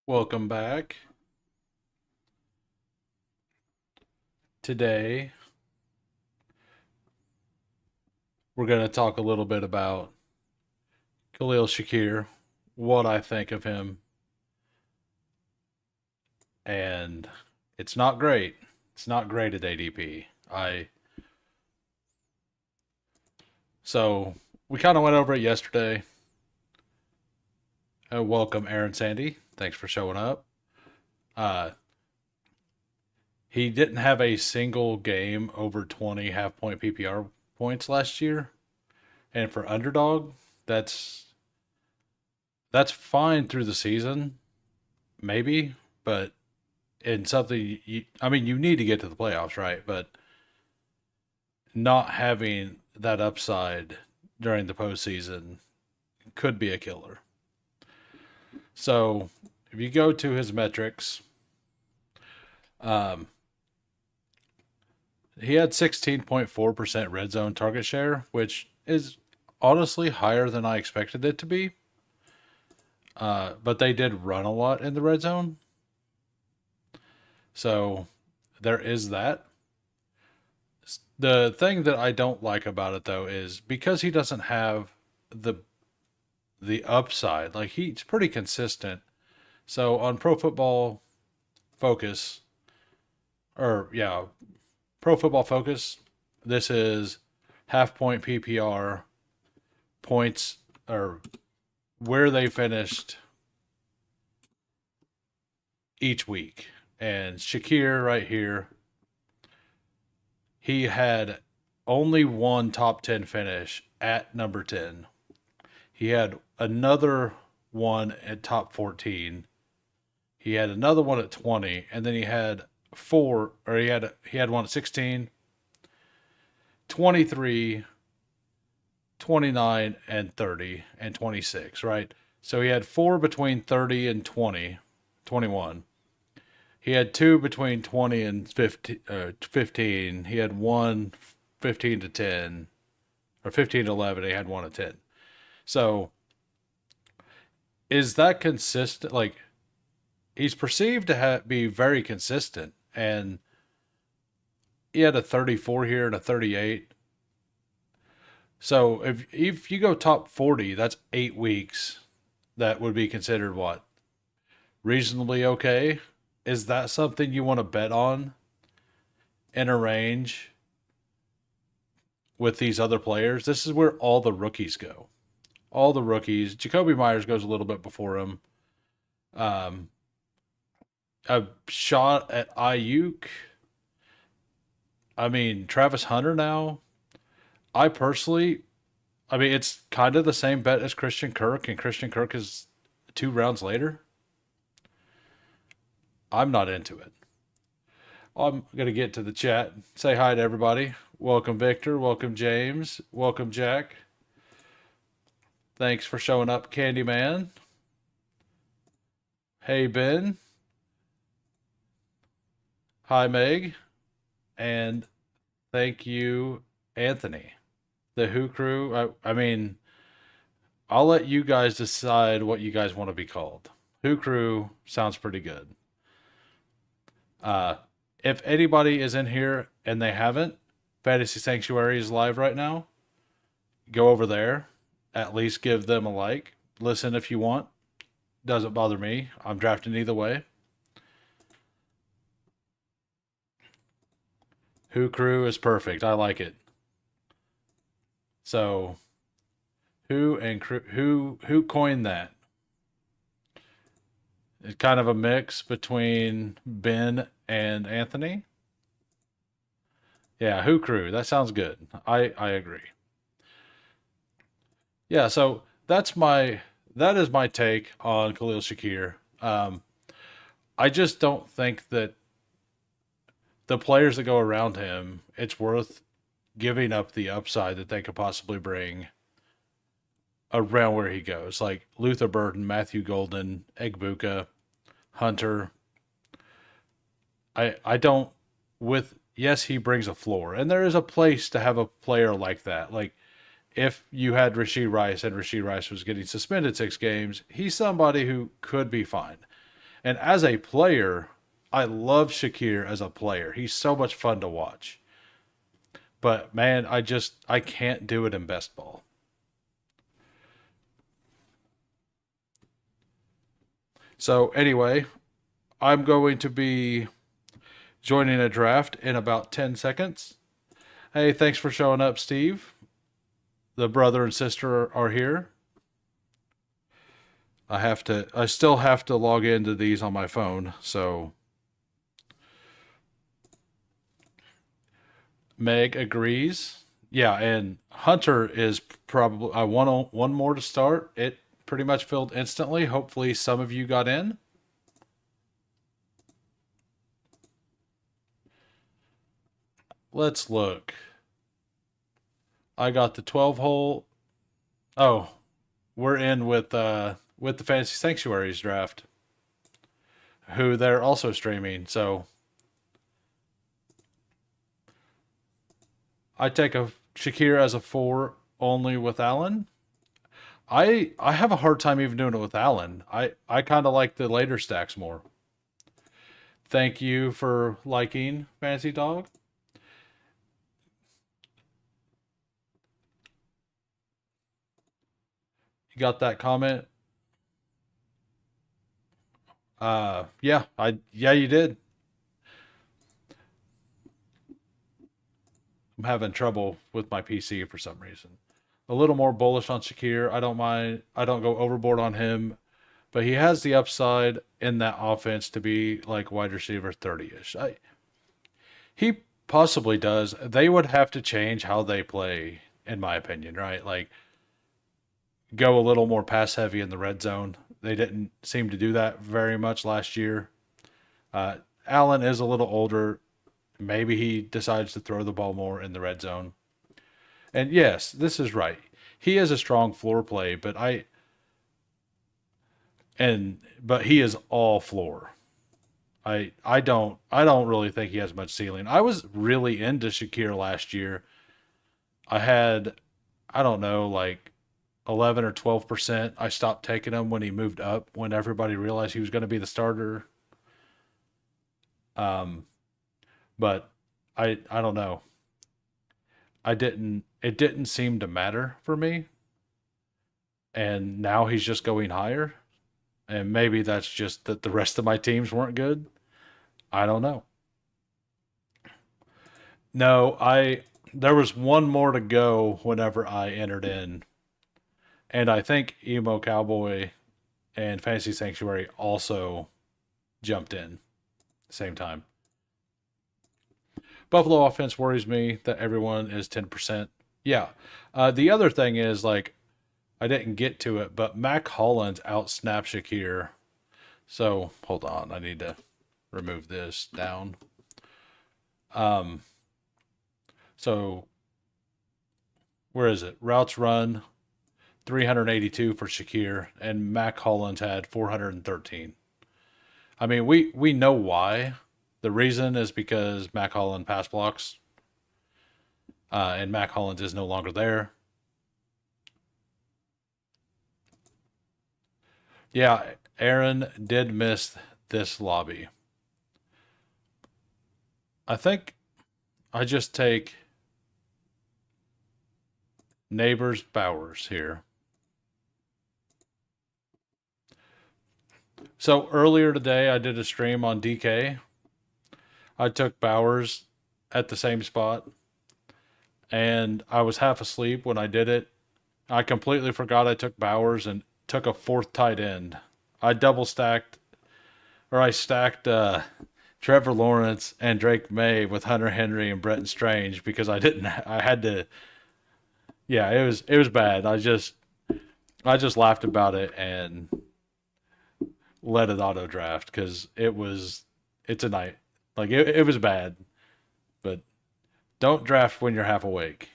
Welcome back. Today, we're going to talk a little bit about Khalil Shakir, what I think of him, and it's not great. It's not great at ADP. I so we kind of went over it yesterday. Welcome, Aaron Sandy. Thanks for showing up. Uh, he didn't have a single game over 20 half point PPR points last year, and for underdog, that's that's fine through the season, maybe, but in something I mean, you need to get to the playoffs, right? But not having that upside during the postseason could be a killer. So if you go to his metrics, um, he had 16.4% red zone target share, which is honestly higher than I expected it to be. But they did run a lot in the red zone. So there is that. The thing that I don't like about it though is because he doesn't have the the upside, like he's pretty consistent. So on Pro Football Focus, or yeah, Pro Football Focus, this is half point PPR points or where they finished each week. And Shakir right here, he had only one top 10 finish at number 10. He had another one at top 14. He had another one at 20, and then he had four, or he had one at 16, 23, 29, and 30, and 26, right? So he had four between 30 and 20, 21. He had two between 20 and 15. He had one 15 to 10, or 15 to 11. He had one at 10. So is that consistent? Like, he's perceived to be very consistent, and he had a 34 here and a 38. So if you go top 40, that's 8 weeks. That would be considered what, reasonably okay. Is that something you want to bet on in a range with these other players? This is where all the rookies go. All the rookies. Jacoby Myers goes a little bit before him. Um, a shot at Ayuk. I mean, Travis Hunter now. I personally, I mean, it's kind of the same bet as Christian Kirk, and Christian Kirk is 2 rounds later. I'm not into it. I'm going to get to the chat. Say hi to everybody. Welcome, Victor. Welcome, James. Welcome, Jack. Thanks for showing up, Candyman. Hey, Ben. Hi, Meg. And thank you, Anthony. The Who Crew. I mean, I'll let you guys decide what you guys want to be called. Who Crew sounds pretty good. Uh, if anybody is in here and they haven't, Fantasy Sanctuary is live right now. Go over there. At least give them a like. Listen if you want. Doesn't bother me. I'm drafting either way. Who Crew is perfect. I like it. So who and crew, who coined that? It's kind of a mix between Ben and Anthony. Yeah, Who Crew. That sounds good. I agree. Yeah, so that is my take on Khalil Shakir. I just don't think that the players that go around him, it's worth giving up the upside that they could possibly bring around where he goes. Like Luther Burden, Matthew Golden, Egbuka, Hunter. I don't with yes, he brings a floor. And there is a place to have a player like that. Like if you had Rasheed Rice and Rasheed Rice was getting suspended 6 games, he's somebody who could be fine. And as a player, I love Shakir as a player. He's so much fun to watch. But man, I can't do it in best ball. So anyway, I'm going to be joining a draft in about 10 seconds. Hey, thanks for showing up, Steve. The brother and sister are here. I still have to log into these on my phone. So Meg agrees. Yeah, and Hunter is probably I want one more to start. It pretty much filled instantly. Hopefully some of you got in. Let's look. I got the 12 hole. Oh, we're in with the Fantasy Sanctuaries draft, who they're also streaming. So I take a Shakir as a 4 only with Allen. I have a hard time even doing it with Allen. I kind of like the later stacks more. Thank you for liking Fancy Dog. You got that comment? Yeah, you did. I'm having trouble with my PC for some reason. A little more bullish on Shakir. I don't mind. I don't go overboard on him, but he has the upside in that offense to be like wide receiver 30-ish. He possibly does. They would have to change how they play, in my opinion, right? Like go a little more pass heavy in the red zone. They didn't seem to do that very much last year. Uh, Allen is a little older. Maybe he decides to throw the ball more in the red zone. And yes, this is right. He has a strong floor play, but he is all floor. I don't really think he has much ceiling. I was really into Shakir last year. I had I don't know like 11 or 12%. I stopped taking him when he moved up when everybody realized he was going to be the starter. Um but I don't know. I didn't it didn't seem to matter for me, and now he's just going higher, and maybe that's just that the rest of my teams weren't good. I don't know. No, I there was one more to go whenever I entered in, and I think Emo Cowboy and Fantasy Sanctuary also jumped in same time. Buffalo offense worries me that everyone is 10%. Yeah. The other thing is like I didn't get to it, but Mac Hollins out snapped Shakir. So hold on, I need to remove this down. Um, so where is it? Routes run 382 for Shakir, and Mac Hollins had 413. I mean, we know why. The reason is because Mac Hollins pass blocks, and Mac Hollins is no longer there. Yeah, Aaron did miss this lobby. I think I just take Neighbors Bowers here. So earlier today, I did a stream on DK. I took Bowers at the same spot, and I was half asleep when I did it. I completely forgot I took Bowers and took a fourth tight end. I double stacked, or I stacked Trevor Lawrence and Drake May with Hunter Henry and Bretton Strange because I didn't. I had to. Yeah, it was bad. I just laughed about it and let it auto draft because it's a night. Like it was bad, but don't draft when you're half awake.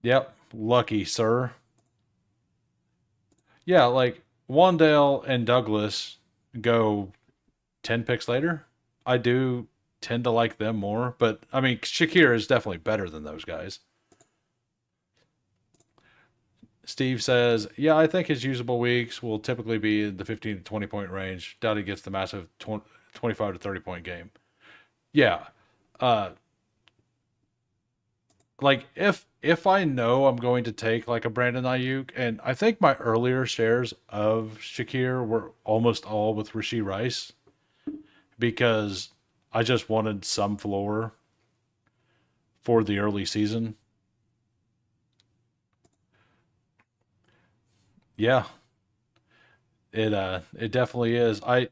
Yep, lucky sir. Yeah, like Wandale and Douglas go 10 picks later. I do tend to like them more, but I mean Shakir is definitely better than those guys. Steve says, yeah, I think his usable weeks will typically be in the 15 to 20 point range. Doubt he gets the massive 25 to 30 point game. Yeah. Uh, like if I know I'm going to take like a Brandon Ayuk, and I think my earlier shares of Shakir were almost all with Rashee Rice because I just wanted some floor for the early season. Yeah, it definitely is. I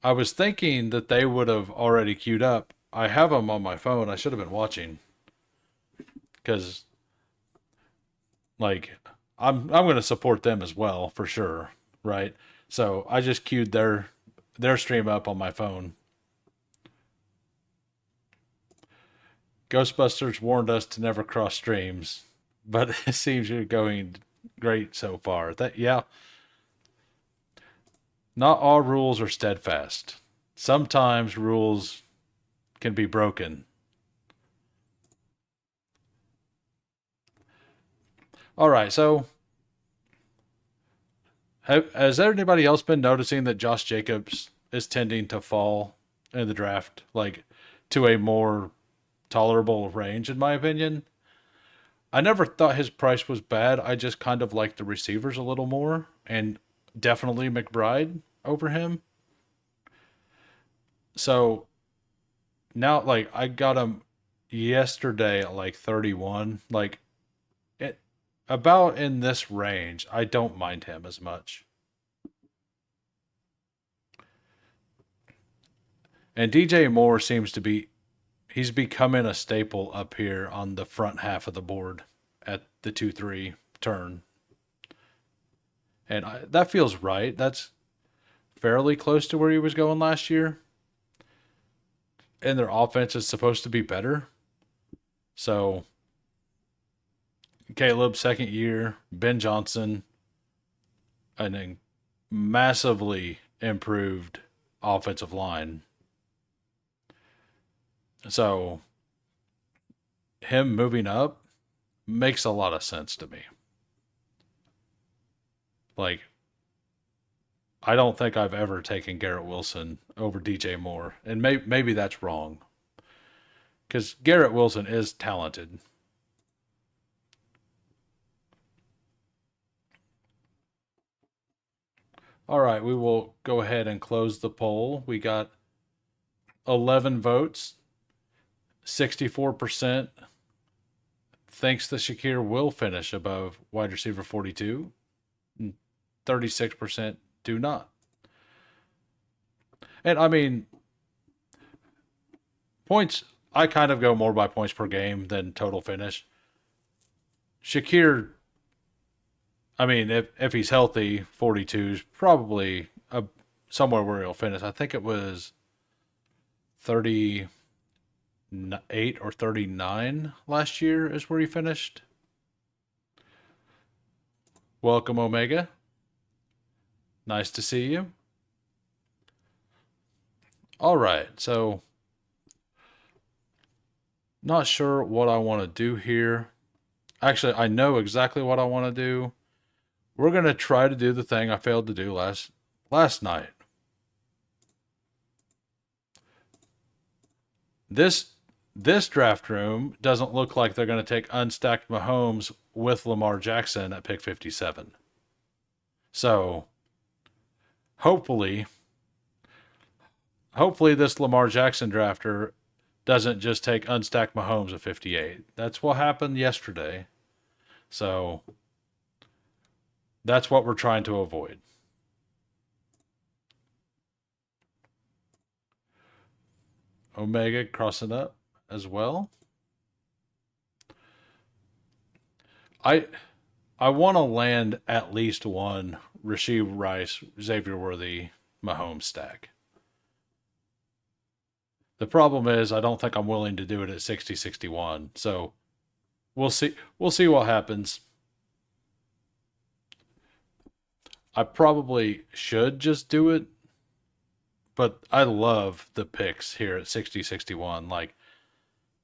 was thinking that they would have already queued up. I have them on my phone. I should have been watching because like I'm going to support them as well for sure, right? So I just queued their stream up on my phone. Ghostbusters warned us to never cross streams, but it seems you're going great so far. That yeah, not all rules are steadfast. Sometimes rules can be broken. All right, so has anybody else been noticing that Josh Jacobs is tending to fall in the draft, like to a more tolerable range, in my opinion? I never thought his price was bad. I just kind of like the receivers a little more, and definitely McBride over him. So now, like, I got him yesterday at like 31. Like, it, about in this range, I don't mind him as much. And DJ Moore seems to be, he's becoming a staple up here on the front half of the board at the 2 3 turn. And that feels right. That's fairly close to where he was going last year. And their offense is supposed to be better. So, Caleb, second year, Ben Johnson, and then massively improved offensive line. So, him moving up makes a lot of sense to me. Like, I don't think I've ever taken Garrett Wilson over DJ Moore, and maybe that's wrong because Garrett Wilson is talented. All right, we will go ahead and close the poll. We got 11 votes. 64% thinks that Shakir will finish above wide receiver 42. And 36% do not. And I mean, points, I kind of go more by points per game than total finish. Shakir, I mean, if he's healthy, 42 is probably somewhere where he'll finish. I think it was 38 or 39 last year is where he finished. Welcome, Omega. Nice to see you. All right, so not sure what I want to do here. Actually, I know exactly what I want to do. We're going to try to do the thing I failed to do last night. This draft room doesn't look like they're going to take unstacked Mahomes with Lamar Jackson at pick 57. So, hopefully this Lamar Jackson drafter doesn't just take unstacked Mahomes at 58. That's what happened yesterday. So, that's what we're trying to avoid. Omega crossing up as well. I want to land at least one Rashee Rice, Xavier Worthy, Mahomes stack. The problem is I don't think I'm willing to do it at 60-61. So we'll see what happens. I probably should just do it, but I love the picks here at 60-61. Like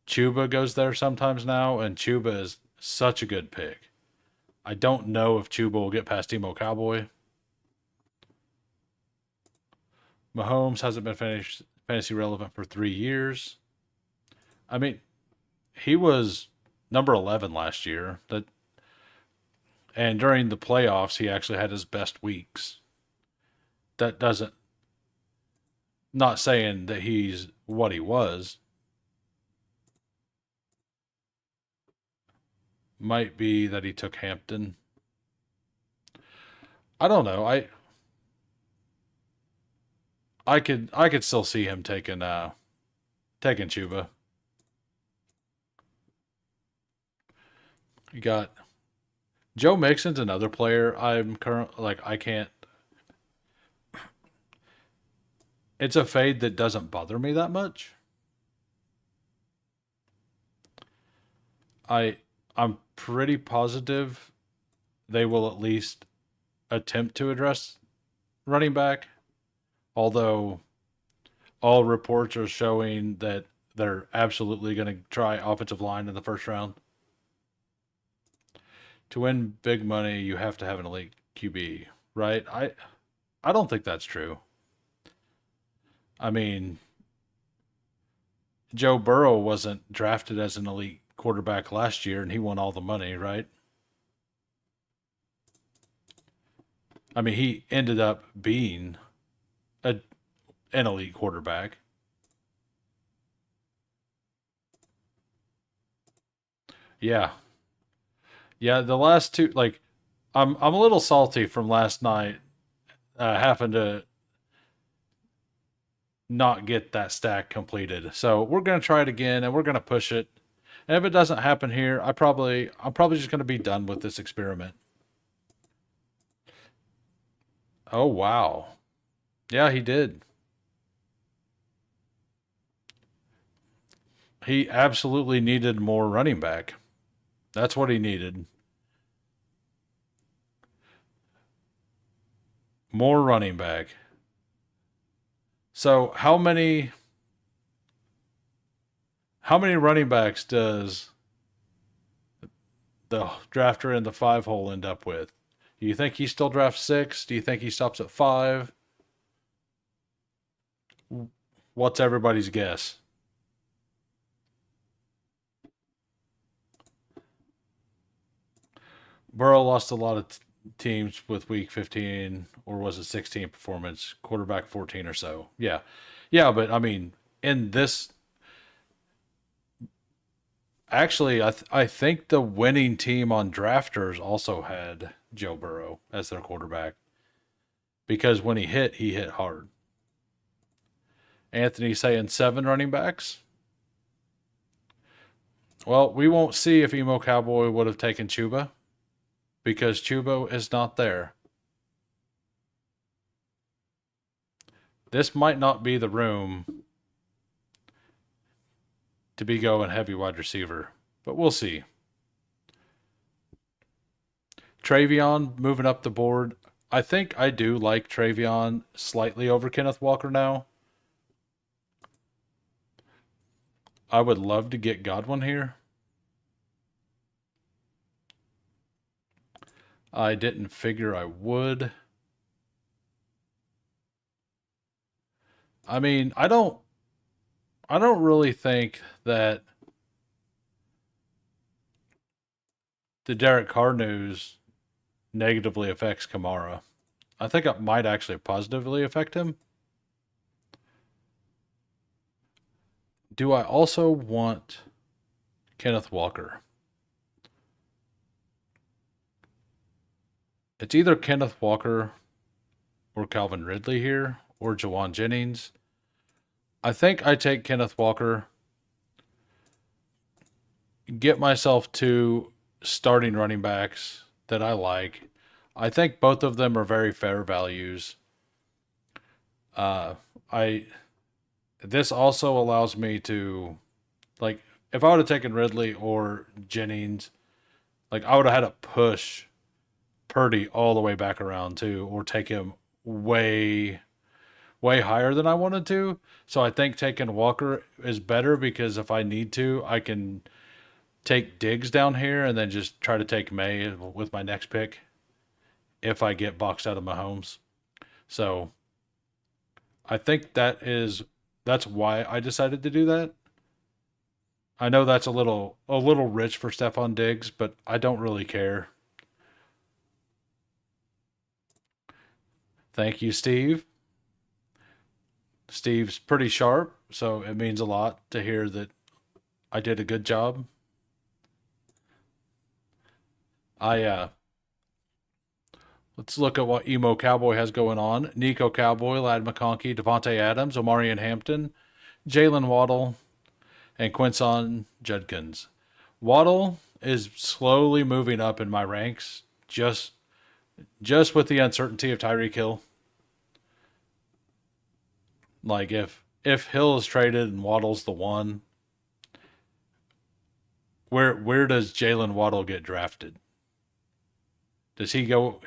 Chuba goes there sometimes now, and Chuba is such a good pick. I don't know if Chuba will get past Emo Cowboy. Mahomes hasn't been fantasy relevant for 3 years. I mean, he was number 11 last year. And during the playoffs, he actually had his best weeks. That doesn't, not saying that he's what he was. Might be that he took Hampton. I don't know. I could still see him taking Chuba. You got Joe Mixon's another player. I'm current like I can't. It's a fade that doesn't bother me that much. I I'm pretty positive they will at least attempt to address running back, although all reports are showing that they're absolutely going to try offensive line in the first round. To win big money, you have to have an elite QB, right? I don't think that's true. I mean, Joe Burrow wasn't drafted as an elite quarterback last year and he won all the money, right? I mean, he ended up being a, an elite quarterback. Yeah. Yeah, the last two like I'm a little salty from last night having to not get that stack completed. So we're gonna try it again and we're gonna push it. And if it doesn't happen here, I'm probably just gonna be done with this experiment. Oh wow. Yeah, he did. He absolutely needed more running back. That's what he needed. More running back. So how many running backs does the drafter in the five hole end up with? Do you think he still drafts six? Do you think he stops at five? What's everybody's guess? Burrow lost a lot of teams with week 15, or was it 16 performance, quarterback 14 or so. Yeah. Yeah, but I mean, in this, actually, I think the winning team on drafters also had Joe Burrow as their quarterback because when he hit hard. Anthony saying seven running backs. Well, we won't see if Emo Cowboy would have taken Chuba because Chuba is not there. This might not be the room to be going heavy wide receiver, but we'll see. Travion moving up the board. I think I do like Travion slightly over Kenneth Walker now. I would love to get Godwin here. I didn't figure I would. I mean, I don't really think that the Derek Carr news negatively affects Kamara. I think it might actually positively affect him. Do I also want Kenneth Walker? It's either Kenneth Walker or Calvin Ridley here or Jawan Jennings. I think I take Kenneth Walker, get myself two starting running backs that I like. I think both of them are very fair values. Uh, I This also allows me to like if I would have taken Ridley or Jennings, like I would have had to push Purdy all the way back around too, or take him way higher than I wanted to. So I think taking Walker is better because if I need to, I can take Diggs down here and then just try to take May with my next pick if I get boxed out of Mahomes. So I think that's why I decided to do that. I know that's a little rich for Stephon Diggs, but I don't really care. Thank you, Steve. Steve's pretty sharp, so it means a lot to hear that I did a good job. I Let's look at what Emo Cowboy has going on. Nico Cowboy, Lad McConkey, Devontae Adams, Omarion Hampton, Jalen Waddle, and Quinson Judkins. Waddle is slowly moving up in my ranks, just with the uncertainty of Tyreek Hill. Like if Hill is traded and Waddle's the one, where does Jalen Waddle get drafted? Does he go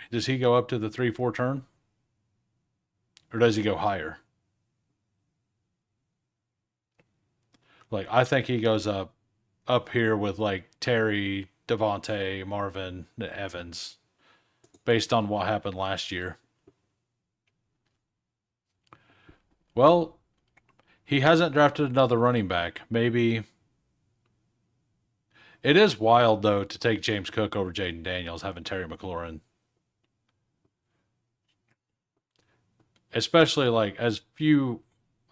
up to the 3-4 turn? Or does he go higher? Like I think he goes up here with like Terry, Devontae, Marvin, and Evans, based on what happened last year. Well, he hasn't drafted another running back. Maybe it is wild though to take James Cook over Jaden Daniels, having Terry McLaurin, especially like as few.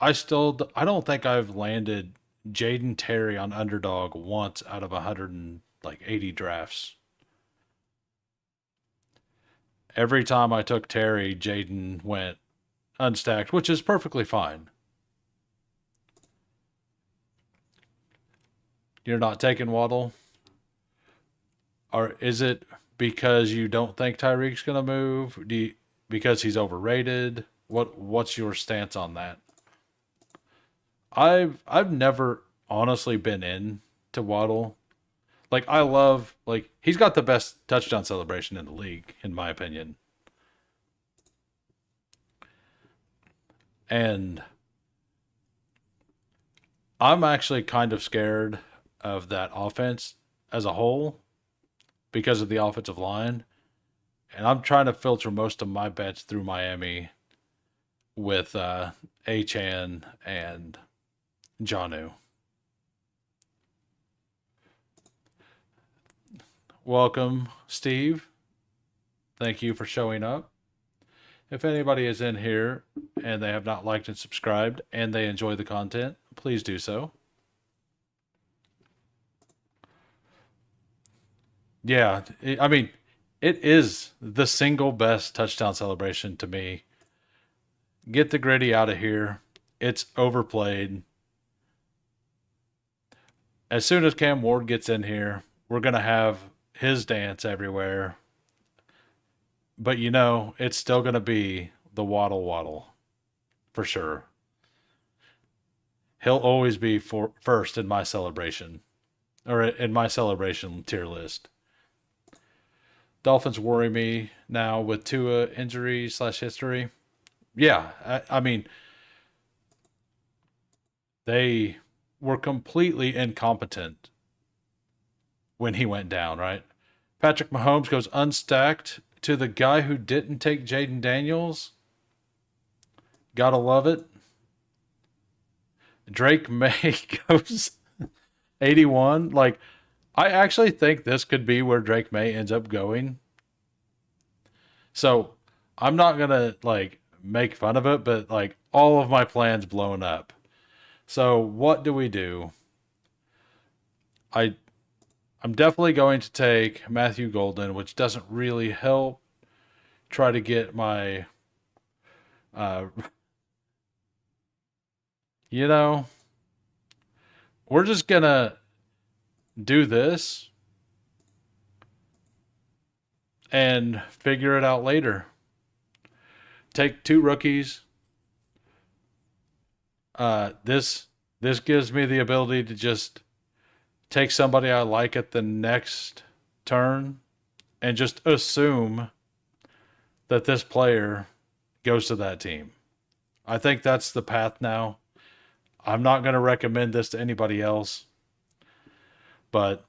I don't think I've landed Jaden Terry on underdog once out of 180 drafts. Every time I took Terry, Jaden went unstacked, which is perfectly fine. You're not taking Waddle, or is it because you don't think Tyreek's going to move? Because he's overrated? What's your stance on that? I've never honestly been in to Waddle. Like I love like he's got the best touchdown celebration in the league in my opinion. And I'm actually kind of scared of that offense as a whole because of the offensive line. And I'm trying to filter most of my bets through Miami with Achan and Janu. Welcome, Steve. Thank you for showing up. If anybody is in here and they have not liked and subscribed and they enjoy the content, please do so. Yeah, I mean, it is the single best touchdown celebration to me. Get the gritty out of here. It's overplayed. As soon as Cam Ward gets in here, we're going to have his dance everywhere. But it's still going to be the waddle waddle for sure. He'll always be first in my celebration or in my celebration tier list. Dolphins worry me now with Tua injury slash history. Yeah, I mean, they were completely incompetent when he went down, right? Patrick Mahomes goes unstacked to the guy who didn't take Jaden Daniels. Gotta love it. Drake May goes 81. Like, I actually think this could be where Drake May ends up going. So I'm not gonna like make fun of it, but like all of my plans blown up. So what do we do? I I'm definitely going to take Matthew Golden, which doesn't really help. Try to get my uh you know, we're just gonna do this and figure it out later. Take two rookies. This gives me the ability to just take somebody I like at the next turn and just assume that this player goes to that team. I think that's the path now. I'm not going to recommend this to anybody else, but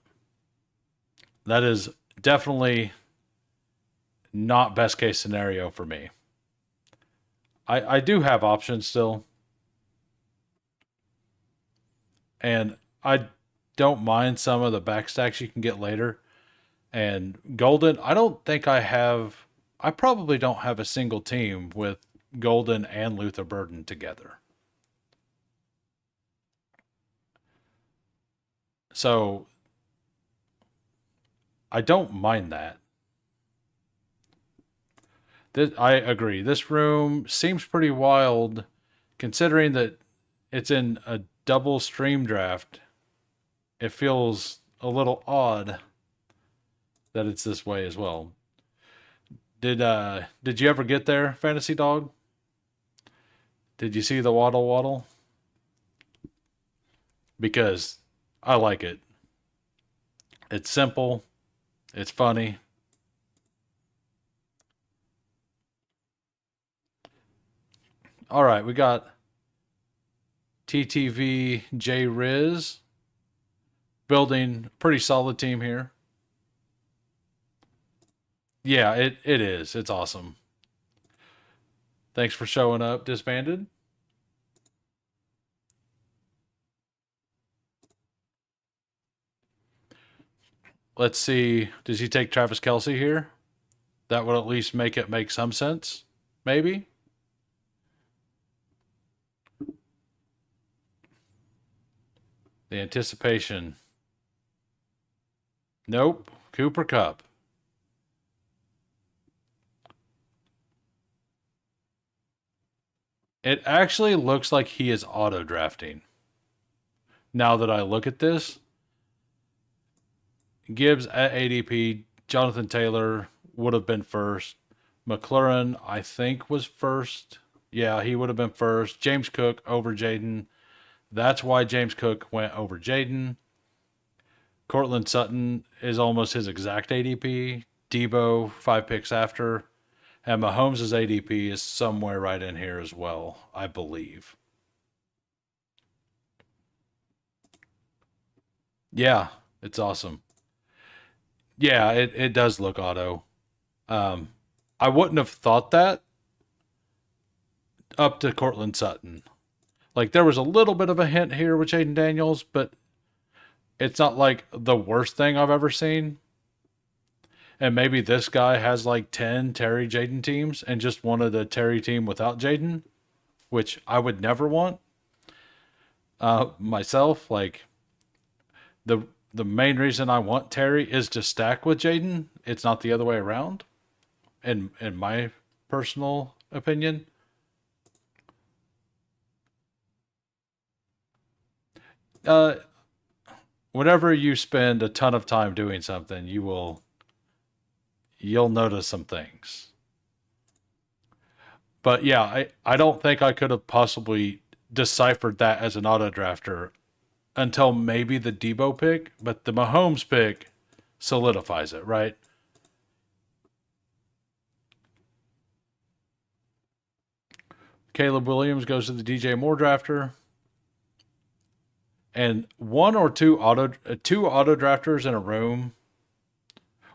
That is definitely not best case scenario for me. I do have options still, and I don't mind some of the backstacks you can get later. And Golden, I don't think I have. I probably don't have a single team with Golden and Luther Burden together. So I don't mind that. I agree. This room seems pretty wild considering that it's in a double stream draft. It feels a little odd that it's this way as well. Did you ever get there, Fantasy Dog? Did you see the waddle waddle? Because I like it. It's simple, it's funny. All right, we got TTV J Riz building pretty solid team here. Yeah, it is. It's awesome. Thanks for showing up, Disbanded. Let's see. Does he take Travis Kelsey here? That would at least make it make some sense. Maybe. The anticipation. Nope. Cooper Cup. It actually looks like he is auto drafting. Now that I look at this, Gibbs at ADP, Jonathan Taylor would have been first. McLaurin, I think, was first. Yeah, he would have been first. James Cook over Jaden. That's why James Cook went over Jaden. Cortland Sutton is almost his exact ADP. Debo, 5 picks after. And Mahomes' ADP is somewhere right in here as well, I believe. Yeah, it's awesome. Yeah, it does look auto. Um, I wouldn't have thought that up to Cortland Sutton. Like there was a little bit of a hint here with Jaden Daniels, but it's not like the worst thing I've ever seen. And maybe this guy has like 10 Terry Jaden teams and just wanted a Terry team without Jaden, which I would never want myself. Like the the main reason I want Terry is to stack with Jaden. It's not the other way around, in my personal opinion. Uh, Whenever you spend a ton of time doing something, you'll notice some things. But yeah, I don't think I could have possibly deciphered that as an auto drafter until maybe the Debo pick, but the Mahomes pick solidifies it, right? Caleb Williams goes to the DJ Moore drafter, and two auto drafters in a room,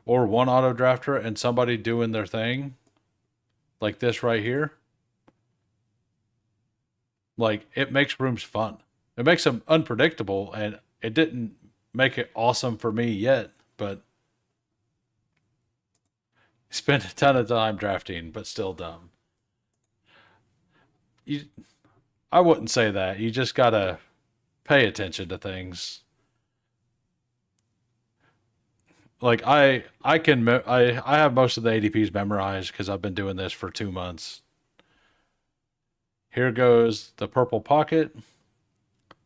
or one auto drafter and somebody doing their thing, like this right here. Like it makes rooms fun. It makes them unpredictable, and it didn't make it awesome for me yet, but spent a ton of time drafting, but still dumb. You, I wouldn't say that. You just gotta pay attention to things. Like I have most of the ADPs memorized because I've been doing this for 2 months. Here goes the purple pocket.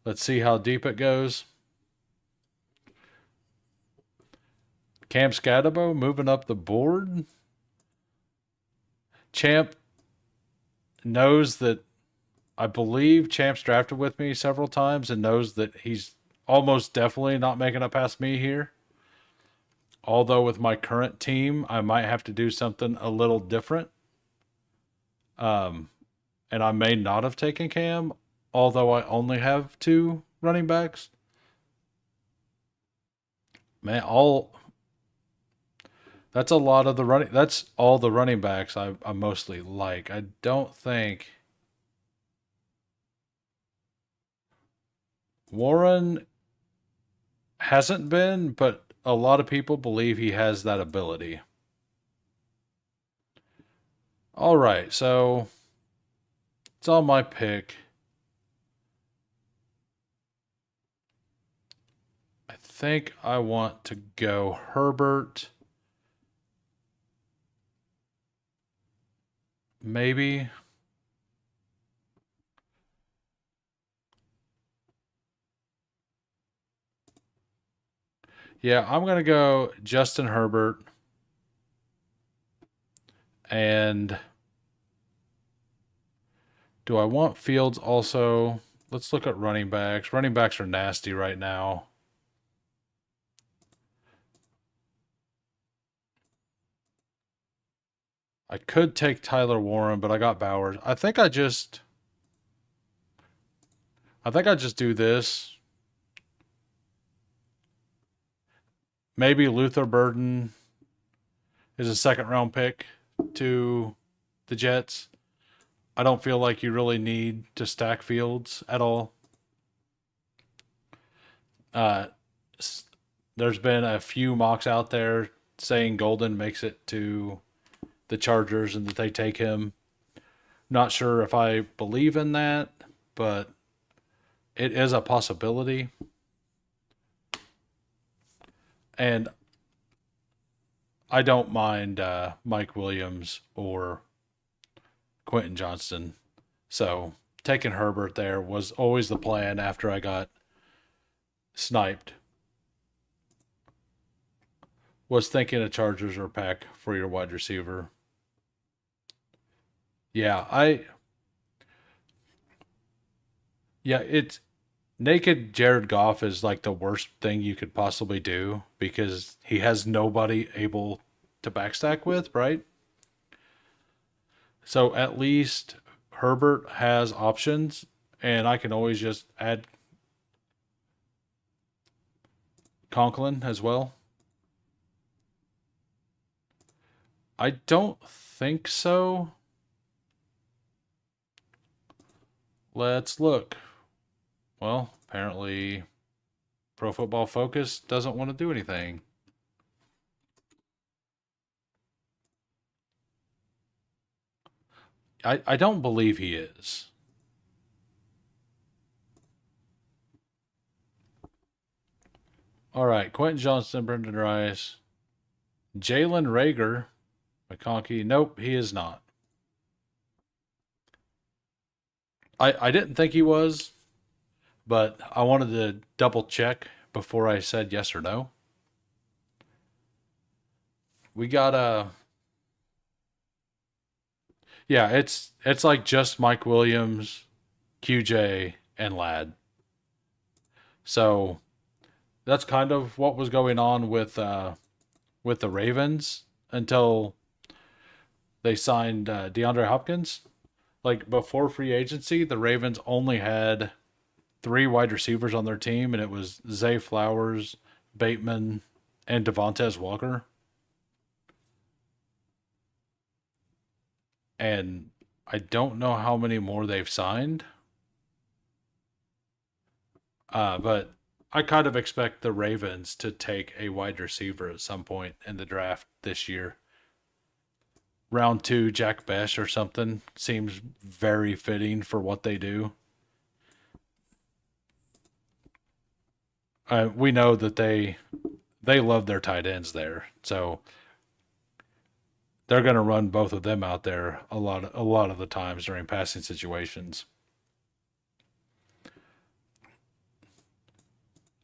Let's see how deep it goes. Cam Scadabo moving up the board. Champ knows that I believe Champ's drafted with me several times and knows that he's almost definitely not making it past me here. Although with my current team, I might have to do something a little different. Um, and I may not have taken Cam, although I only have two running backs. Man, That's a lot of the running. That's all the running backs I mostly like. I don't think Warren hasn't been, but a lot of people believe he has that ability. All right, so it's on my pick. I think I want to go Herbert. Maybe. Yeah, I'm going to go Justin Herbert. And do I want Fields also? Let's look at running backs. Running backs are nasty right now. I could take Tyler Warren, but I got Bowers. I think I just do this. Maybe Luther Burden is a second round pick to the Jets. I don't feel like you really need to stack Fields at all. Uh, there's been a few mocks out there saying Golden makes it to the Chargers and that they take him. Not sure if I believe in that, but it is a possibility. And I don't mind Mike Williams or Quentin Johnston. So taking Herbert there was always the plan after I got sniped. Was thinking of Chargers or Pack for your wide receiver. Yeah, it's naked Jared Goff is like the worst thing you could possibly do because he has nobody able to backstack with, right? So at least Herbert has options, and I can always just add Conklin as well. I don't think so. Let's look. Well, apparently Pro Football Focus doesn't want to do anything. I don't believe he is. All right, Quentin Johnston, Brendan Rice, Jalen Rager, McConkey. Nope, he is not. I didn't think he was, but I wanted to double check before I said yes or no. We got a yeah, it's like just Mike Williams, QJ, and Ladd. So that's kind of what was going on with the Ravens until they signed DeAndre Hopkins. Like before free agency, the Ravens only had three wide receivers on their team, and it was Zay Flowers, Bateman, and Devontae Walker. And I don't know how many more they've signed, but I kind of expect the Ravens to take a wide receiver at some point in the draft this year. Round two, Jack Besh or something seems very fitting for what they do. We know that they love their tight ends there, so they're going to run both of them out there a lot of the times during passing situations.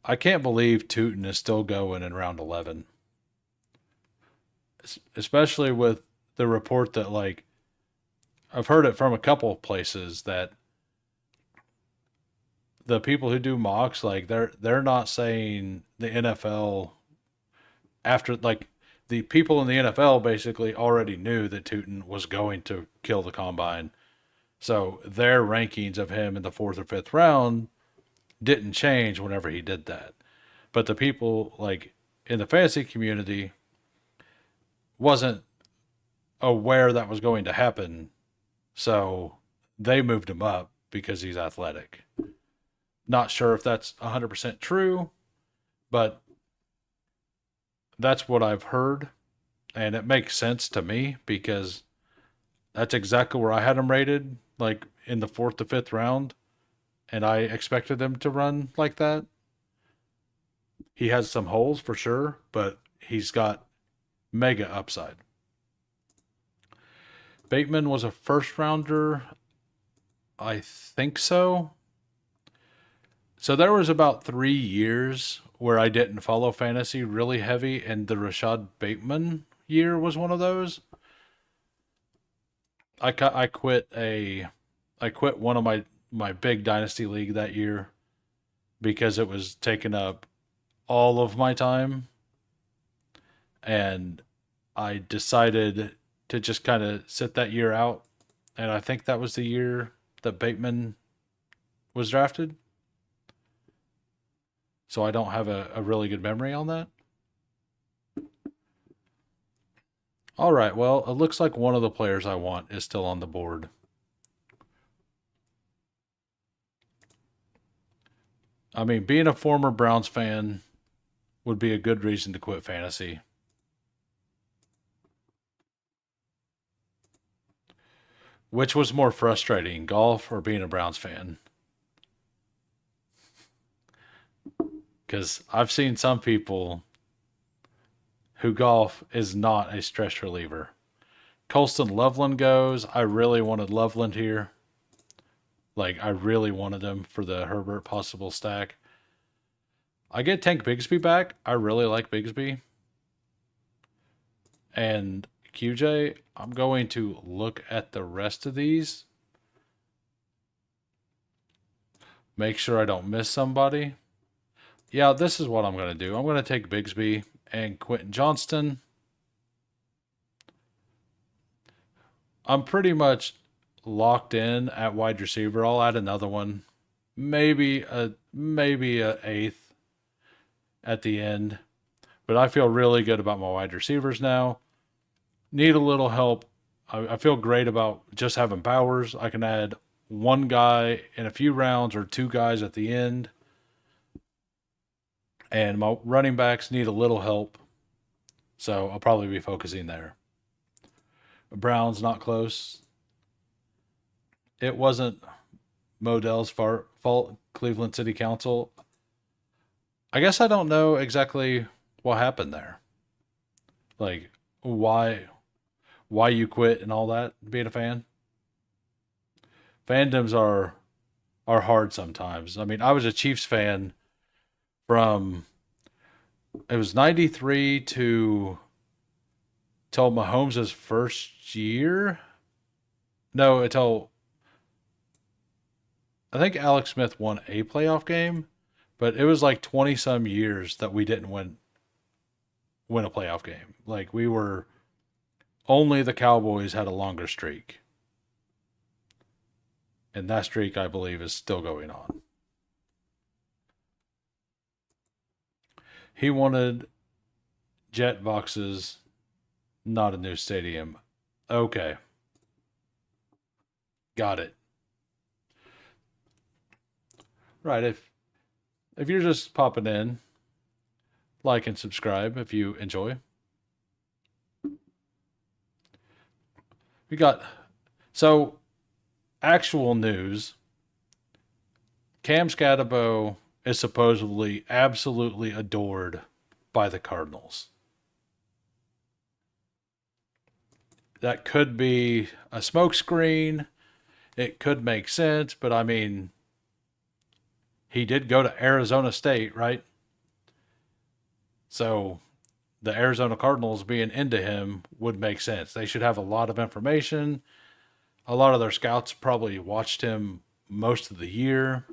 I can't believe Tootin is still going in round 11, especially with the report that like I've heard it from a couple of places that the people who do mocks like they're not saying the NFL after like the people in the NFL basically already knew that Tootin was going to kill the combine. So their rankings of him in the fourth or fifth round didn't change whenever he did that. But the people like in the fantasy community, wasn't aware that was going to happen. So they moved him up because he's athletic. Not sure if that's 100% true, but that's what I've heard. And it makes sense to me because that's exactly where I had him rated, like in the fourth to fifth round. And I expected them to run like that. He has some holes for sure, but he's got mega upside. Bateman was a first rounder. I think so. So there was about 3 years where I didn't follow fantasy really heavy, and the Rashad Bateman year was one of those. I quit one of my big dynasty league that year because it was taking up all of my time, and I decided to just kind of sit that year out. And I think that was the year that Bateman was drafted. So I don't have a really good memory on that. All right, well, it looks like one of the players I want is still on the board. I mean, being a former Browns fan would be a good reason to quit fantasy. Which was more frustrating, golf or being a Browns fan? Because I've seen some people who golf is not a stress reliever. Colston Loveland goes. I really wanted Loveland here. Like, I really wanted him for the Herbert possible stack. I get Tank Bigsby back. I really like Bigsby. And QJ, I'm going to look at the rest of these. Make sure I don't miss somebody. Yeah, this is what I'm going to do. I'm going to take Bigsby and Quentin Johnston. I'm pretty much locked in at wide receiver. I'll add another one. Maybe a eighth at the end. But I feel really good about my wide receivers now. Need a little help. I feel great about just having Powers. I can add one guy in a few rounds or two guys at the end. And my running backs need a little help. So I'll probably be focusing there. Browns not close. It wasn't Modell's fault, Cleveland City Council. I guess I don't know exactly what happened there. Like why you quit and all that, being a fan. Fandoms are hard sometimes. I mean, I was a Chiefs fan from it was 93 to till Mahomes' first year. No, until I think Alex Smith won a playoff game, but it was like 20 some years that we didn't win a playoff game. Like we were only the Cowboys had a longer streak. And that streak I believe is still going on. He wanted jet boxes, not a new stadium. Okay. Got it. Right, if you're just popping in, like and subscribe if you enjoy. We got so actual news. Cam Scatabo is supposedly absolutely adored by the Cardinals. That could be a smokescreen. It could make sense, but I mean, he did go to Arizona State, right? So the Arizona Cardinals being into him would make sense. They should have a lot of information. A lot of their scouts probably watched him most of the year.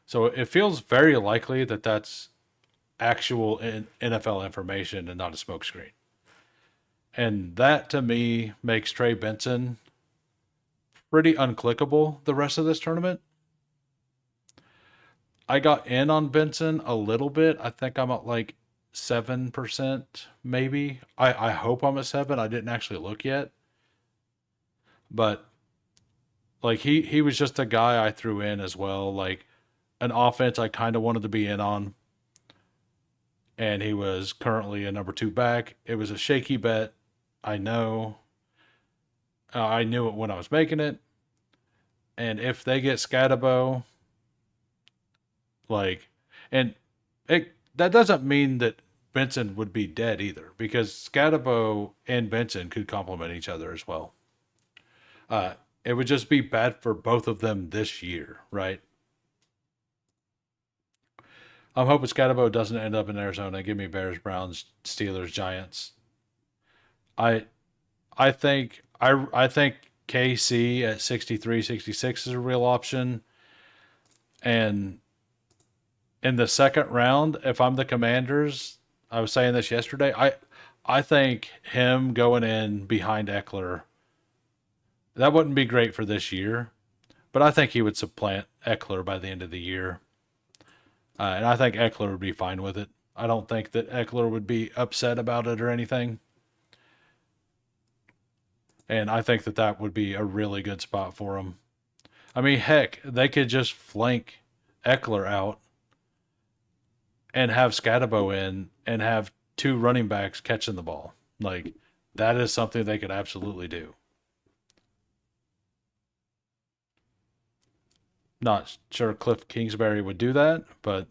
So it feels very likely that that's actual NFL information and not a smokescreen. And that to me makes Trey Benson pretty unclickable the rest of this tournament. I got in on Benson a little bit. I think I'm at like 7%, maybe. I hope I'm at 7. I didn't actually look yet. But like he was just a guy I threw in as well. Like an offense I kind of wanted to be in on. And he was currently a number 2 back. It was a shaky bet. I know. I knew it when I was making it. And if they get Scatabo, like, and that doesn't mean that Benson would be dead either, because Scatabo and Benson could complement each other as well. Uh, it would just be bad for both of them this year, right? I'm hoping Scatabo doesn't end up in Arizona. Give me Bears, Browns, Steelers, Giants. I I think KC at 63, 66 is a real option. And in the second round, if I'm the Commanders, I was saying this yesterday, I think him going in behind Eckler, that wouldn't be great for this year, but I think he would supplant Eckler by the end of the year. And I think Eckler would be fine with it. I don't think that Eckler would be upset about it or anything. And I think that that would be a really good spot for him. I mean, heck, they could just flank Eckler out and have Scatabo in and have 2 running backs catching the ball. Like, that is something they could absolutely do. Not sure Cliff Kingsbury would do that, but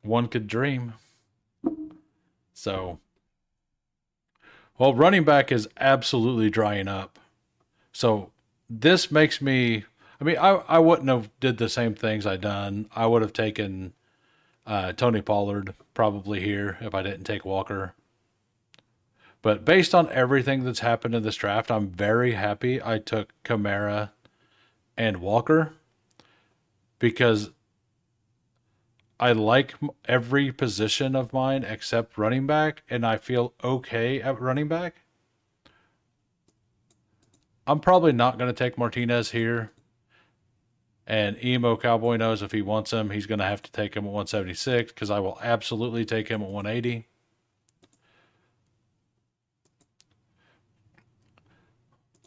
one could dream. So, well, running back is absolutely drying up. So this makes me. I mean, I wouldn't have did the same things I done. I would have taken Tony Pollard probably here if I didn't take Walker. But based on everything that's happened in this draft, I'm very happy I took Kamara and Walker because I like every position of mine except running back, and I feel okay at running back. I'm probably not going to take Martinez here. And Emo Cowboy knows if he wants him, he's going to have to take him at 176 because I will absolutely take him at 180.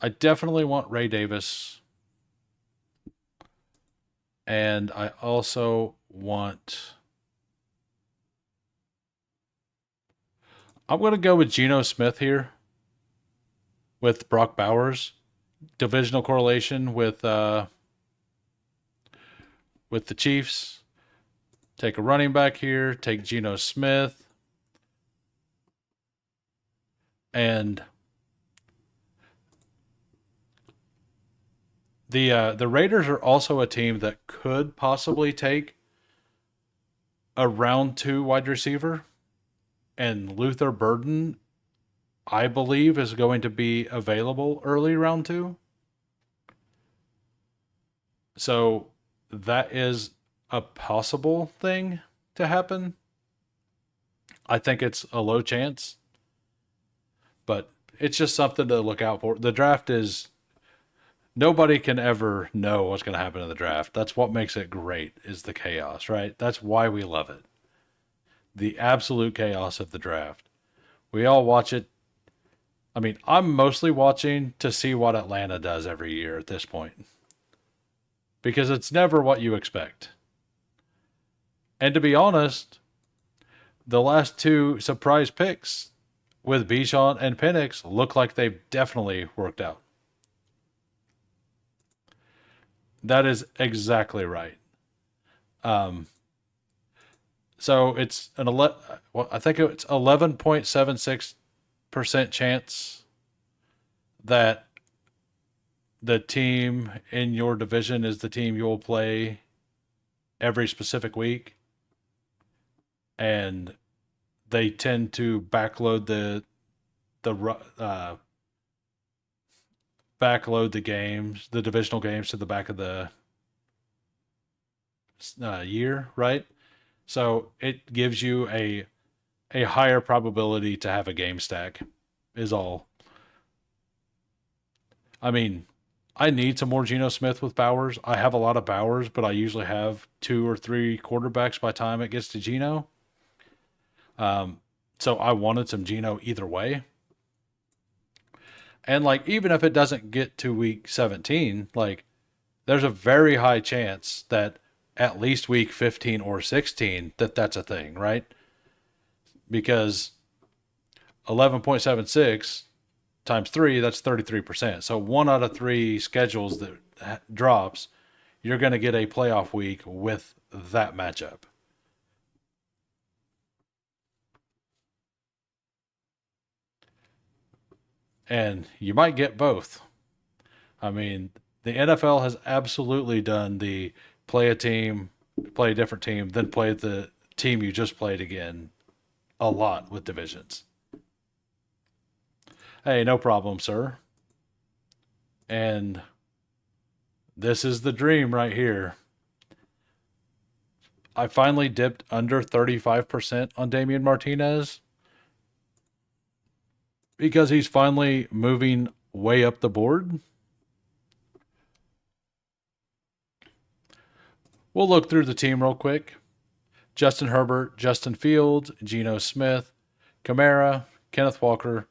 I definitely want Ray Davis. And I also want. I'm going to go with Geno Smith here with Brock Bowers. Divisional correlation with the Chiefs. Take a running back here. Take Geno Smith. And the Raiders are also a team that could possibly take a round 2 wide receiver. And Luther Burden, I believe, is going to be available early round 2. So that is a possible thing to happen. I think it's a low chance, but it's just something to look out for. The draft is nobody can ever know what's going to happen in the draft. That's what makes it great is the chaos, right? That's why we love it. The absolute chaos of the draft. We all watch it. I mean, I'm mostly watching to see what Atlanta does every year at this point. Because it's never what you expect. And to be honest, the last 2 surprise picks with Bijan and Penix look like they've definitely worked out. That is exactly right. So it's I think it's 11.76% chance that the team in your division is the team you'll play every specific week, and they tend to backload the games, the divisional games, to the back of the year, right? So it gives you a higher probability to have a game stack, is all. I mean, I need some more Geno Smith with Bowers. I have a lot of Bowers, but I usually have 2 or 3 quarterbacks by the time it gets to Geno. So I wanted some Geno either way. And like, even if it doesn't get to week 17, like, there's a very high chance that at least week 15 or 16 that's a thing, right? Because 11.76 times 3, that's 33%. So 1 out of 3 schedules that drops, you're going to get a playoff week with that matchup. And you might get both. I mean, the NFL has absolutely done the play a team, play a different team, then play the team you just played again a lot with divisions. Hey, no problem, sir. And this is the dream right here. I finally dipped under 35% on Damian Martinez because he's finally moving way up the board. We'll look through the team real quick. Justin Herbert, Justin Fields, Geno Smith, Kamara, Kenneth Walker,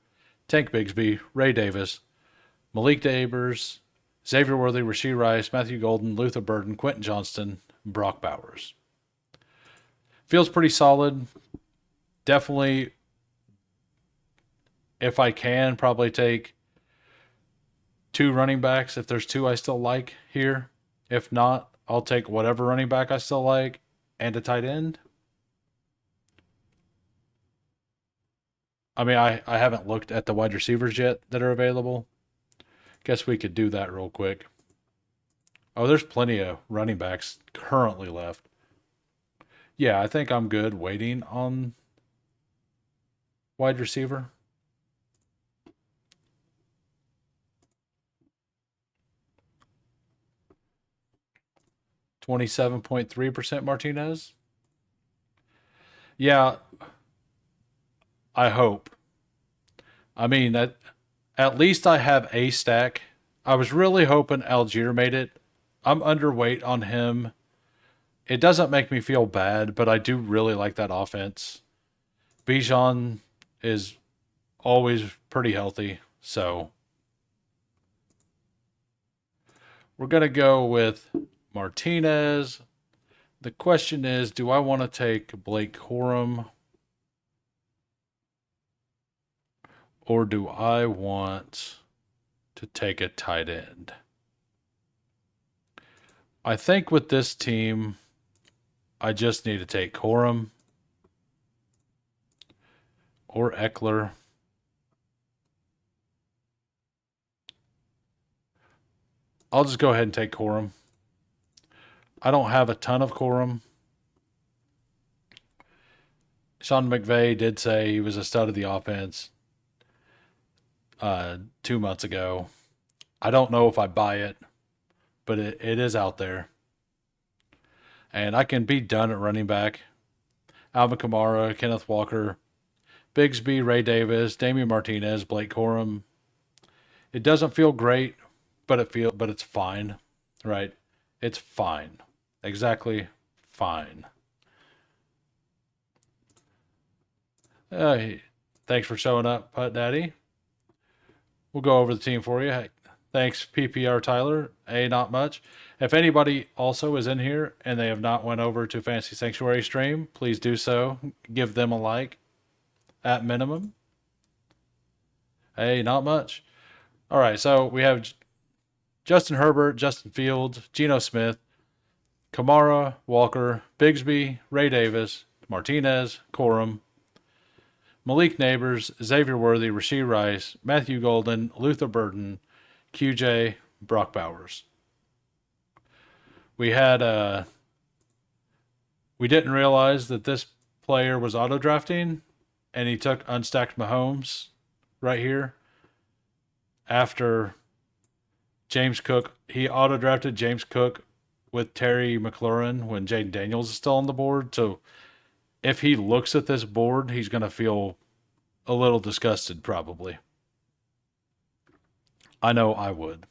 Tank Bigsby, Ray Davis, Malik Nabers, Xavier Worthy, Rashee Rice, Matthew Golden, Luther Burden, Quentin Johnston, Brock Bowers. Feels pretty solid. Definitely, if I can, probably take 2 running backs if there's 2 I still like here. If not, I'll take whatever running back I still like and a tight end. I mean, I haven't looked at the wide receivers yet that are available. Guess we could do that real quick. Oh, there's plenty of running backs currently left. Yeah, I think I'm good waiting on wide receiver. .37% Martinez. Yeah, I hope. I mean, at least I have a stack. I was really hoping Algier made it. I'm underweight on him. It doesn't make me feel bad, but I do really like that offense. Bijan is always pretty healthy, so we're going to go with Martinez. The question is, do I want to take Blake Corum or do I want to take a tight end? I think with this team, I just need to take Corum or Eckler. I'll just go ahead and take Corum. I don't have a ton of Corum. Sean McVay did say he was a stud of the offense 2 months ago. I don't know if I buy it, but it is out there. And I can be done at running back. Alvin Kamara, Kenneth Walker, Bigsby, Ray Davis, Damian Martinez, Blake Corum. It doesn't feel great, but it's fine, right? It's fine. Exactly fine. Thanks for showing up, Putt Daddy. We'll go over the team for you. Hey, thanks, PPR Tyler. Not much. If anybody also is in here and they have not went over to Fantasy Sanctuary stream, please do so. Give them a like at minimum. Hey, not much. All right, so we have Justin Herbert, Justin Fields, Geno Smith, Kamara, Walker, Bigsby, Ray Davis, Martinez, Corum, Malik Nabers, Xavier Worthy, Rashee Rice, Matthew Golden, Luther Burden, QJ, Brock Bowers. We didn't realize that this player was auto drafting, and he took unstacked Mahomes right here after James Cook. He auto drafted James Cook with Terry McLaurin when Jaden Daniels is still on the board. So if he looks at this board, he's going to feel a little disgusted, probably. I know I would.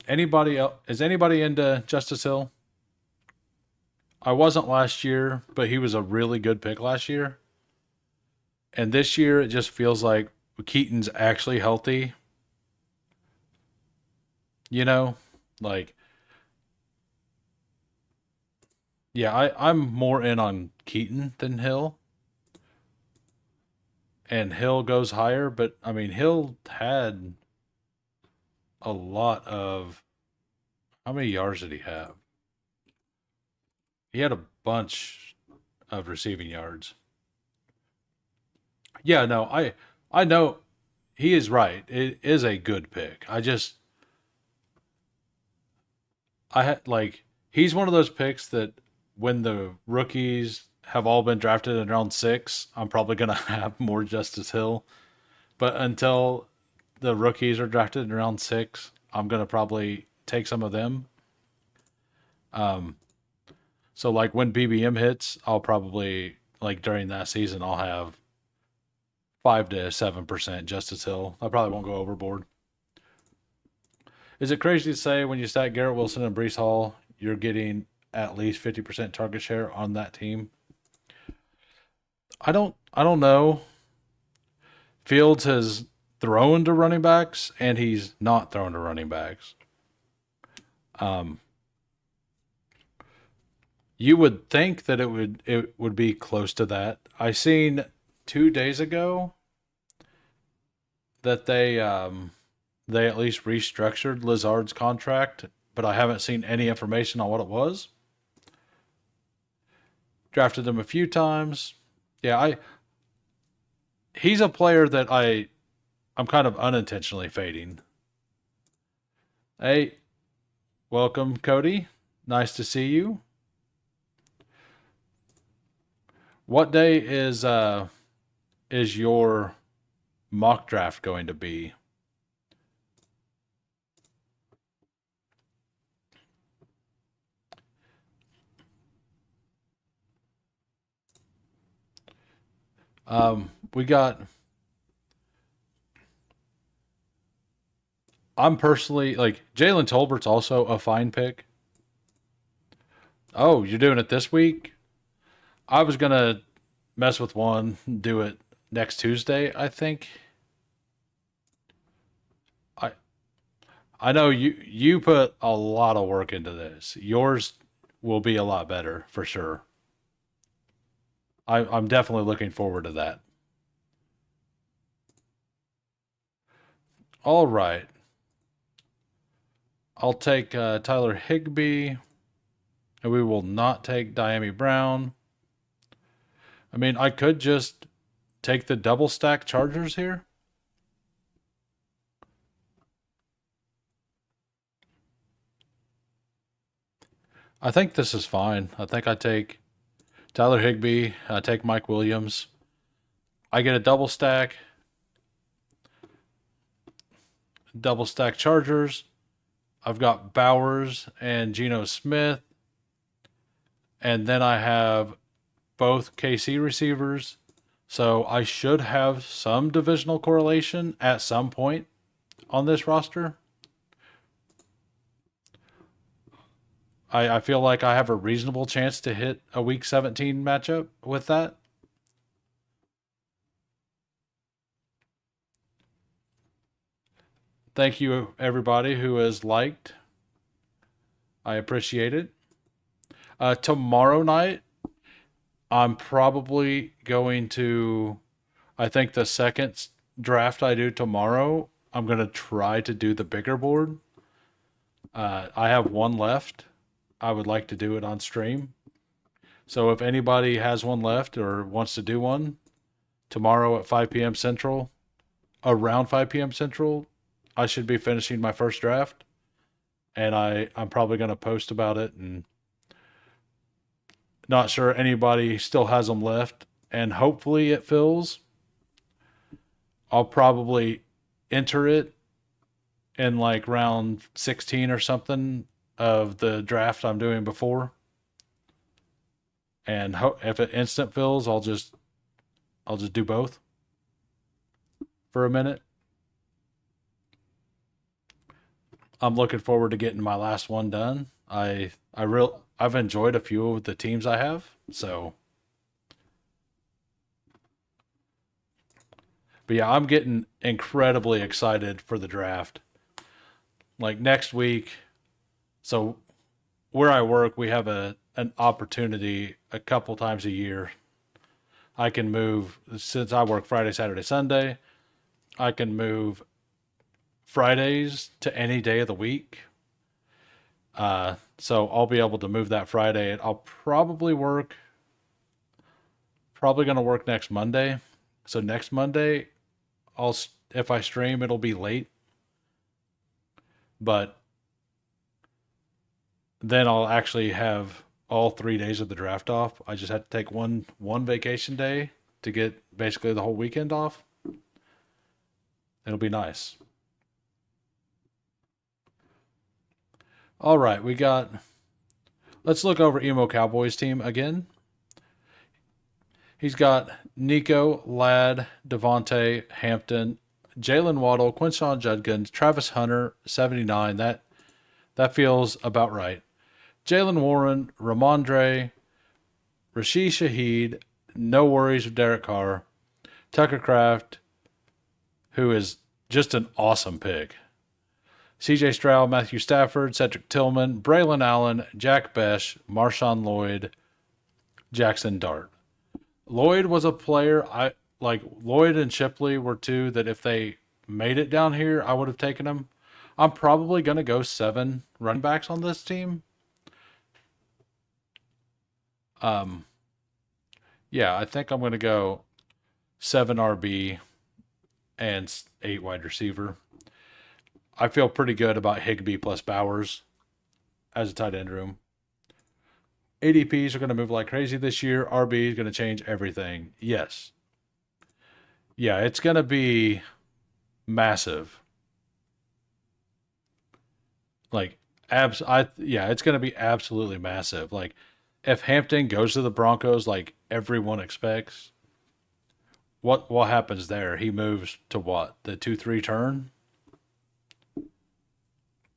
Anybody else? Is anybody into Justice Hill? I wasn't last year, but he was a really good pick last year. And this year, it just feels like Keaton's actually healthy. You know, like yeah, I'm more in on Keaton than Hill, and Hill goes higher. But I mean, Hill had a lot of how many yards did he have? He had a bunch of receiving yards. Yeah, no, I know he is right. It is a good pick. I had like he's one of those picks that when the rookies have all been drafted in round 6, I'm probably gonna have more Justice Hill. But until the rookies are drafted in round 6, I'm gonna probably take some of them. Um, so like when BBM hits, I'll probably like during that season I'll have 5 to 7% Justice Hill. I probably won't go overboard. Is it crazy to say when you stack Garrett Wilson and Brees Hall, you're getting at least 50% target share on that team? I don't know. Fields has thrown to running backs and he's not thrown to running backs. Um, you would think that it would be close to that. I seen 2 days ago that they at least restructured Lazard's contract, but I haven't seen any information on what it was. Drafted him a few times. Yeah, I he's a player that I'm kind of unintentionally fading. Hey, welcome Cody. Nice to see you. What day is your mock draft going to be? We got I'm personally like Jalen Tolbert's also a fine pick. Oh, you're doing it this week? I was gonna mess with one, do it next Tuesday, I think. I I know you put a lot of work into this. Yours will be a lot better for sure. I'm definitely looking forward to that. All right, I'll take Tyler Higbee, and we will not take Diami Brown. I mean, I could just take the double stack Chargers here. I think this is fine. I think I take Tyler Higbee. I take Mike Williams. I get a double stack Chargers. I've got Bowers and Geno Smith, and then I have both KC receivers. So I should have some divisional correlation at some point on this roster. I feel like I have a reasonable chance to hit a week 17 matchup with that. Thank you, everybody who has liked. I appreciate it. Tomorrow night, I'm probably going to, I think the second draft I do tomorrow, I'm going to try to do the bigger board. I have one left. I would like to do it on stream. So if anybody has one left or wants to do one tomorrow at 5 p.m. Central, around 5 p.m. Central, I should be finishing my first draft. And I'm probably going to post about it and not sure anybody still has them left. And hopefully it fills. I'll probably enter it in like round 16 or something of the draft I'm doing before. And if it instant fills, I'll just do both for a minute. I'm looking forward to getting my last one done. I've enjoyed a few of the teams I have. So, but yeah, I'm getting incredibly excited for the draft. Like next week, so where I work, we have an opportunity a couple times a year. I can move since I work Friday, Saturday, Sunday. I can move Fridays to any day of the week. So I'll be able to move that Friday, and I'll probably going to work next Monday. So next Monday, if I stream, it'll be late, but then I'll actually have all 3 days of the draft off. I just had to take one vacation day to get basically the whole weekend off. It'll be nice. All right, let's look over Emo Cowboys team again. He's got Nico, Ladd, Devontae, Hampton, Jalen Waddle, Quinshawn Judkins, Travis Hunter, 79. That feels about right. Jalen Warren, Ramondre, Rashid Shaheed, no worries with Derek Carr, Tucker Craft, who is just an awesome pick. CJ Stroud, Matthew Stafford, Cedric Tillman, Braylon Allen, Jack Besh, Marshawn Lloyd, Jackson Dart. Lloyd was a player I like. Lloyd and Shipley were two that if they made it down here, I would have taken them. I'm probably going to go 7 running backs on this team. Yeah, I think I'm going to go 7 RB and 8 wide receiver. I feel pretty good about Higbee plus Bowers as a tight end room. ADPs are going to move like crazy this year. RB is going to change everything. Yes. Yeah, it's going to be massive. Like yeah, it's going to be absolutely massive. Like if Hampton goes to the Broncos like everyone expects, what happens there? He moves to what? The 2-3 turn?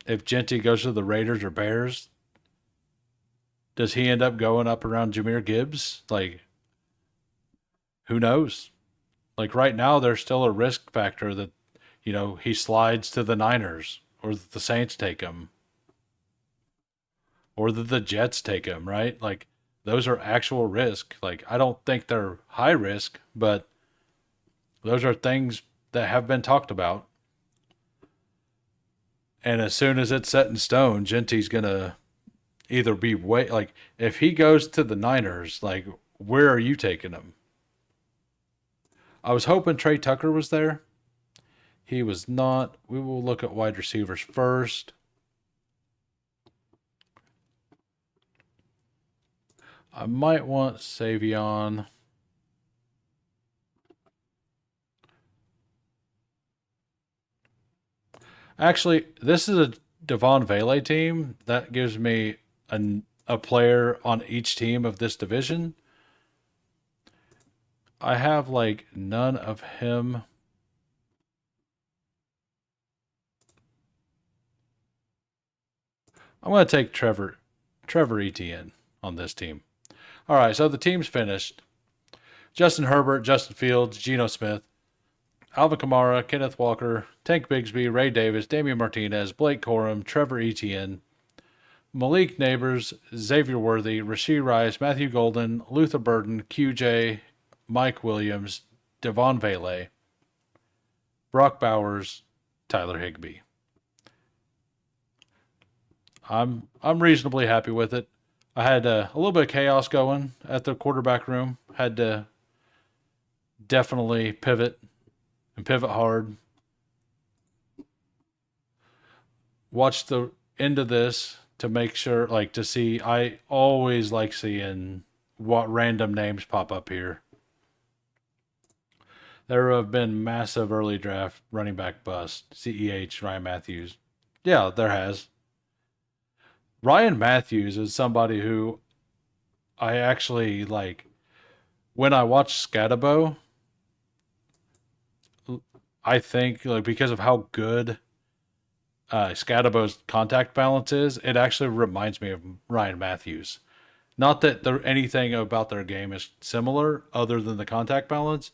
If Genty goes to the Raiders or Bears, does he end up going up around Jahmyr Gibbs? Like, who knows? Like, right now, there's still a risk factor that, he slides to the Niners or that the Saints take him or that the Jets take him, right? Like, those are actual risk. Like, I don't think they're high risk, but those are things that have been talked about. And as soon as it's set in stone, Genty's going to either be like if he goes to the Niners, like where are you taking him? I was hoping Trey Tucker was there. He was not. We will look at wide receivers first. I might want Savion. Actually, this is a Devon Vele team. That gives me a player on each team of this division. I have like none of him. I'm going to take Trevor Etienne on this team. All right, so the team's finished. Justin Herbert, Justin Fields, Geno Smith, Alvin Kamara, Kenneth Walker, Tank Bigsby, Ray Davis, Damian Martinez, Blake Corum, Trevor Etienne, Malik Neighbors, Xavier Worthy, Rashee Rice, Matthew Golden, Luther Burden, QJ, Mike Williams, Devon Vele, Brock Bowers, Tyler Higbee. I'm reasonably happy with it. I had a little bit of chaos going at the quarterback room. Had to definitely pivot and pivot hard. Watch the end of this to make sure, like, to see. I always like seeing what random names pop up here. There have been massive early draft running back bust. CEH, Ryan Matthews. Yeah, there has. Ryan Matthews is somebody who I actually like. When I watch Scatabo, I think like because of how good Scadabo's contact balance is, it actually reminds me of Ryan Matthews. Not that anything about their game is similar other than the contact balance,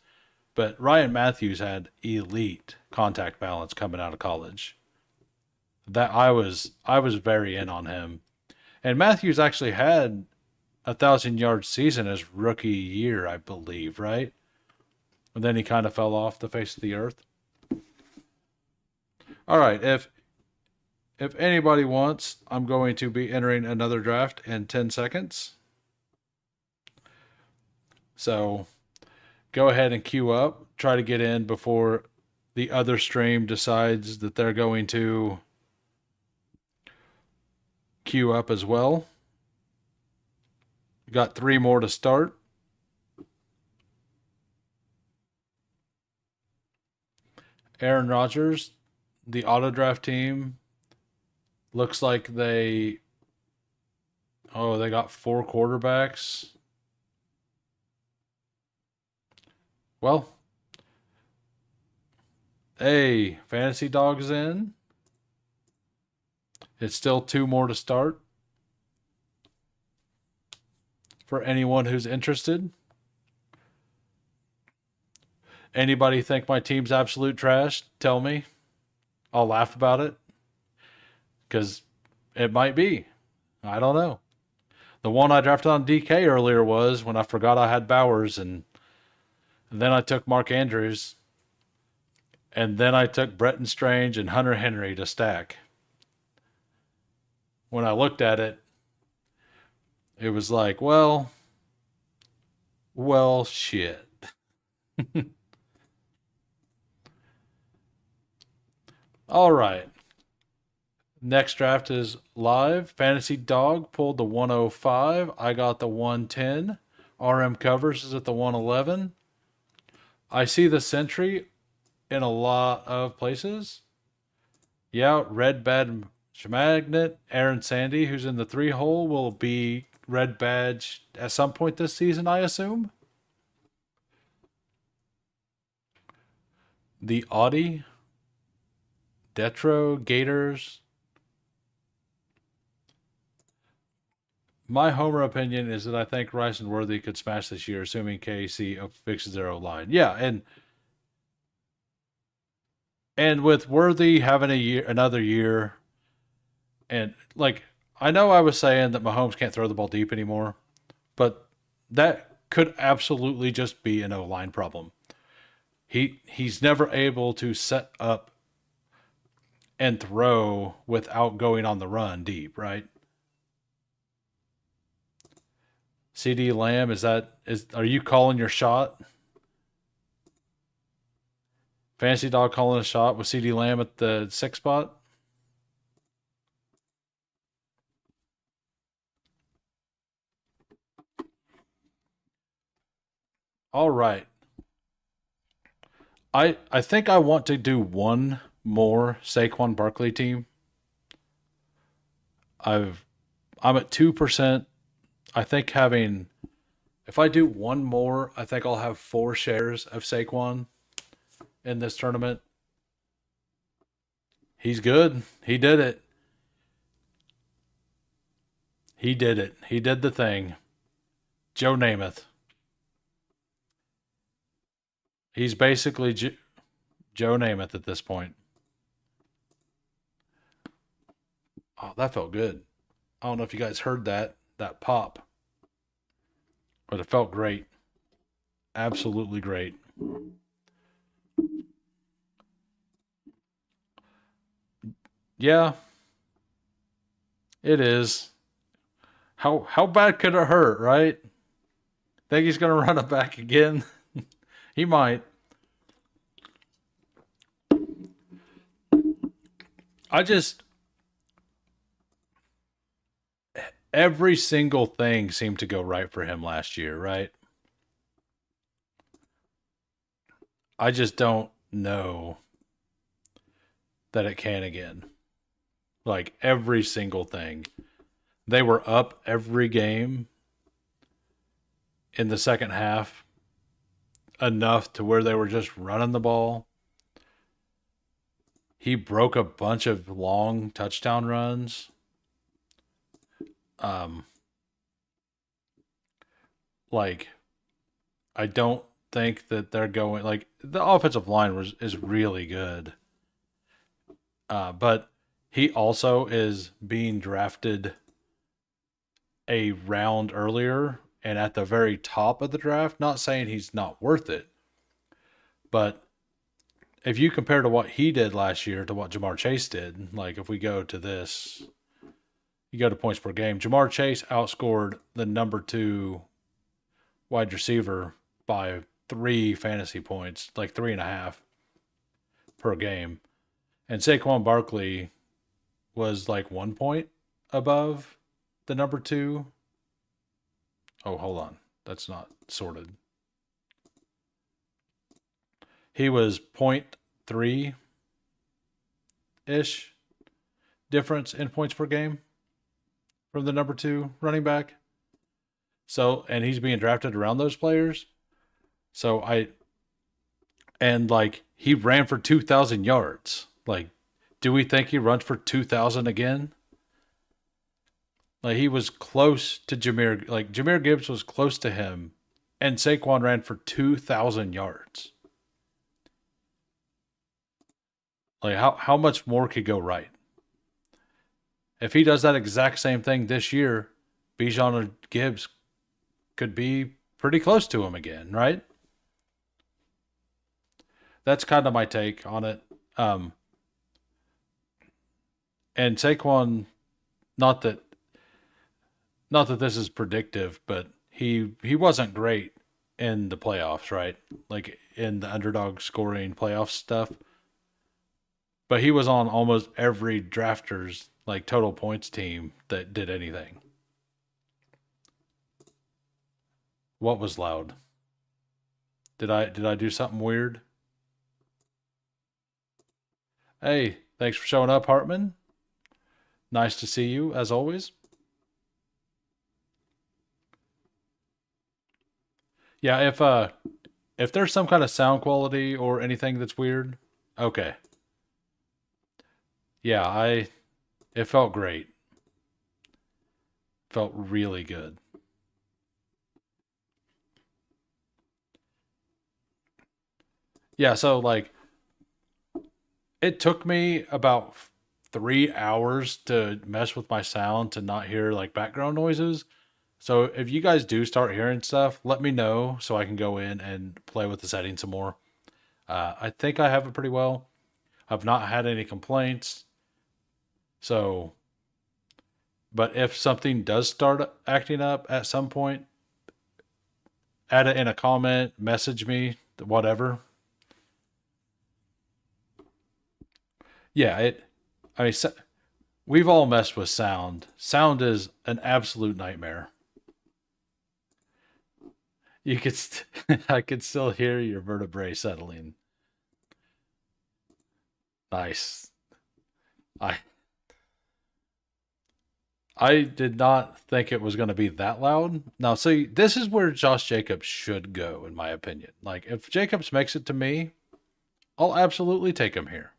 but Ryan Matthews had elite contact balance coming out of college. That I was very in on him. And Matthews actually had 1,000 yard season his rookie year, I believe, right? And then he kind of fell off the face of the earth. All right, if anybody wants, I'm going to be entering another draft in 10 seconds. So go ahead and queue up. Try to get in before the other stream decides that they're going to queue up as well. Got 3 more to start. Aaron Rodgers, the auto draft team, looks like they got 4 quarterbacks. Well, hey, Fantasy Dog's in. It's still 2 more to start. For anyone who's interested. Anybody think my team's absolute trash? Tell me. I'll laugh about it. Because it might be. I don't know. The one I drafted on DK earlier was when I forgot I had Bowers, and then I took Mark Andrews, and then I took Bretton Strange and Hunter Henry to stack. When I looked at it, it was like, well, shit. All right. Next draft is live. Fantasy Dog pulled the 105. I got the 110. RM Covers is at the 111. I see the Sentry in a lot of places. Yeah, Red Bad Magnet. Aaron Sandy, who's in the 3 hole, will be Red Badge at some point this season, I assume. The Audi. Detro, Gators. My homer opinion is that I think Rice and Worthy could smash this year, assuming KC fixes their O-line. Yeah, and with Worthy having another year, and like I know I was saying that Mahomes can't throw the ball deep anymore, but that could absolutely just be an O-line problem. He's never able to set up and throw without going on the run deep, right? CD Lamb, are you calling your shot? Fantasy Dog calling a shot with CD Lamb at the 6 spot? All right. I think I want to do one more Saquon Barkley team. I'm at 2%. I think if I do one more, I think I'll have 4 shares of Saquon in this tournament. He's good. He did it. He did it. He did the thing. Joe Namath. He's basically Joe Namath at this point. Oh, that felt good. I don't know if you guys heard that pop, but it felt great. Absolutely great. Yeah, it is. How bad could it hurt, right? Think he's gonna run it back again? He might. I just every single thing seemed to go right for him last year, right? I just don't know that it can again. Like every single thing. They were up every game in the second half enough to where they were just running the ball. He broke a bunch of long touchdown runs. Um, like I don't think that they're going like the offensive line is really good. But he also is being drafted a round earlier and at the very top of the draft. Not saying he's not worth it, but if you compare to what he did last year to what Jamar Chase did, like if we go to this, you go to points per game, Jamar Chase outscored the number 2 wide receiver by 3 fantasy points, like 3.5 per game. And Saquon Barkley was like 1 point above the number 2. Oh, hold on. That's not sorted. He was point 0.3 ish difference in points per game from the number 2 running back. So, and he's being drafted around those players. So and like he ran for 2,000 yards. Like, do we think he runs for 2,000 again? Like he was close to Jameer. Like Jameer Gibbs was close to him, and Saquon ran for 2,000 yards. Like how much more could go right? If he does that exact same thing this year, Bijan or Gibbs could be pretty close to him again, right? That's kind of my take on it. And Saquon, not that not that this is predictive, but he wasn't great in the playoffs, right? Like in the underdog scoring playoff stuff. But he was on almost every drafter's like total points team that did anything. What was loud? Did I do something weird? Hey, thanks for showing up, Hartman. Nice to see you as always. Yeah, if there's some kind of sound quality or anything that's weird, okay. Yeah, I it felt great. Felt really good. Yeah, so like it took me about 3 hours to mess with my sound to not hear like background noises. So if you guys do start hearing stuff, let me know so I can go in and play with the settings some more. I think I have it pretty well. I've not had any complaints. So, but if something does start acting up at some point, add it in a comment, message me, whatever. Yeah, I mean, we've all messed with sound. Sound is an absolute nightmare. You could, I could still hear your vertebrae settling. Nice. I, I did not think it was going to be that loud. Now, see, this is where Josh Jacobs should go, in my opinion. Like, if Jacobs makes it to me, I'll absolutely take him here.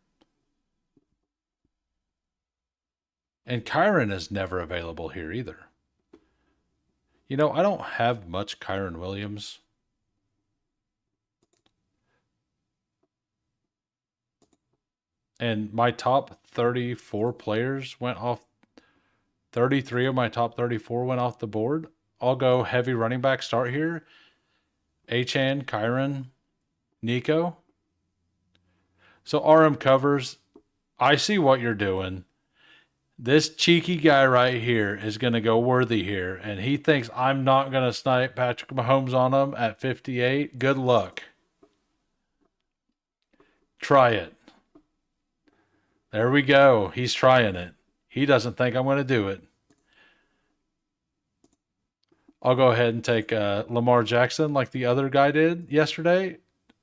And Kyron is never available here either. I don't have much Kyron Williams. And my top 34 players went off. 33 of my top 34 went off the board. I'll go heavy running back start here. Achan, Kyron, Nico. So RM covers. I see what you're doing. This cheeky guy right here is going to go worthy here, and he thinks I'm not going to snipe Patrick Mahomes on him at 58. Good luck. Try it. There we go. He's trying it. He doesn't think I'm going to do it. I'll go ahead and take Lamar Jackson like the other guy did yesterday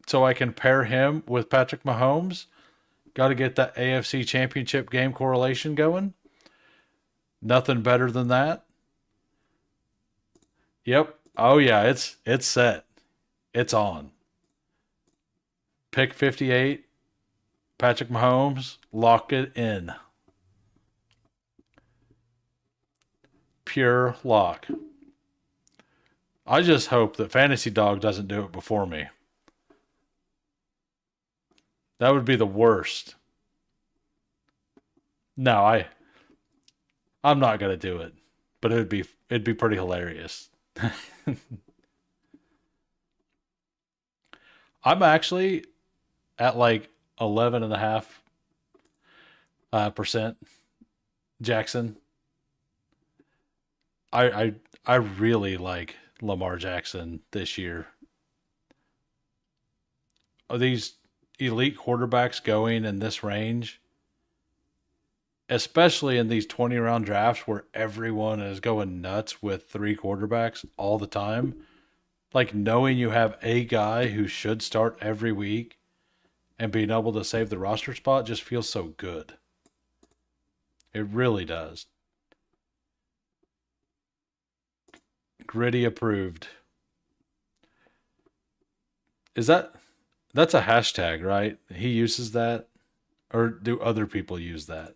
so I can pair him with Patrick Mahomes. Got to get that AFC Championship game correlation going. Nothing better than that. Yep. Oh yeah, it's set. It's on. Pick 58, Patrick Mahomes, lock it in. Pure lock. I just hope that Fantasy Dog doesn't do it before me. That would be the worst. No, I'm not gonna do it, but it'd be pretty hilarious. I'm actually at like 11.5% Jackson. I I I really like Lamar Jackson this year. Are these elite quarterbacks going in this range, especially in these 20 round drafts where everyone is going nuts with three quarterbacks all the time? Like knowing you have a guy who should start every week and being able to save the roster spot just feels so good. It really does. Gritty approved. Is that's a hashtag, right? He uses that, or do other people use that?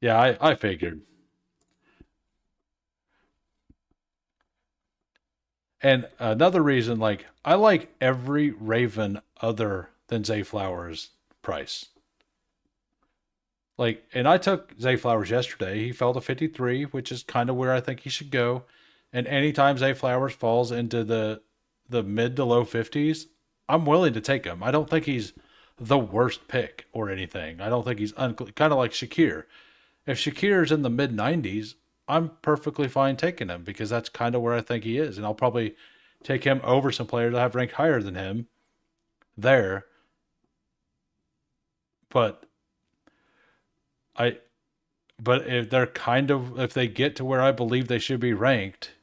Yeah, I figured. And another reason, like I like every Raven other than Zay Flowers price. Like, and I took Zay Flowers yesterday. He fell to 53, which is kind of where I think he should go. And anytime Zay Flowers falls into the mid to low 50s, I'm willing to take him. I don't think he's the worst pick or anything. I don't think he's kind of like Shakir. If Shakir's in the mid 90s, I'm perfectly fine taking him because that's kind of where I think he is. And I'll probably take him over some players that have ranked higher than him there. But I but if they're kind of if they get to where I believe they should be ranked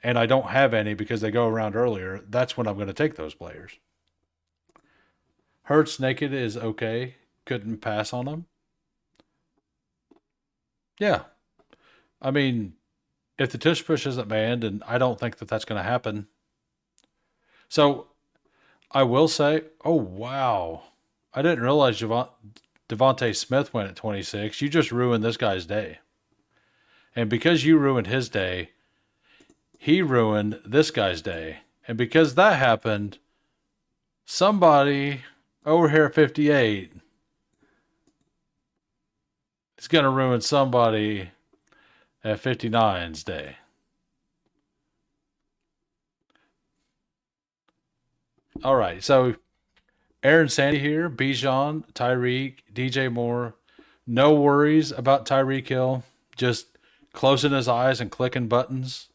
and I don't have any because they go around earlier, that's when I'm going to take those players. Hurts naked is okay. Couldn't pass on him. Yeah. I mean, if the tush push isn't banned, and I don't think that that's going to happen. So I will say, oh wow, I didn't realize Devontae Smith went at 26. You just ruined this guy's day, and because you ruined his day, he ruined this guy's day, and because that happened, somebody over here at 58 is going to ruin somebody at 59's day. All right, so Aaron Sandy here, Bijan, Tyreek, DJ Moore. No worries about Tyreek Hill. Just closing his eyes and clicking buttons.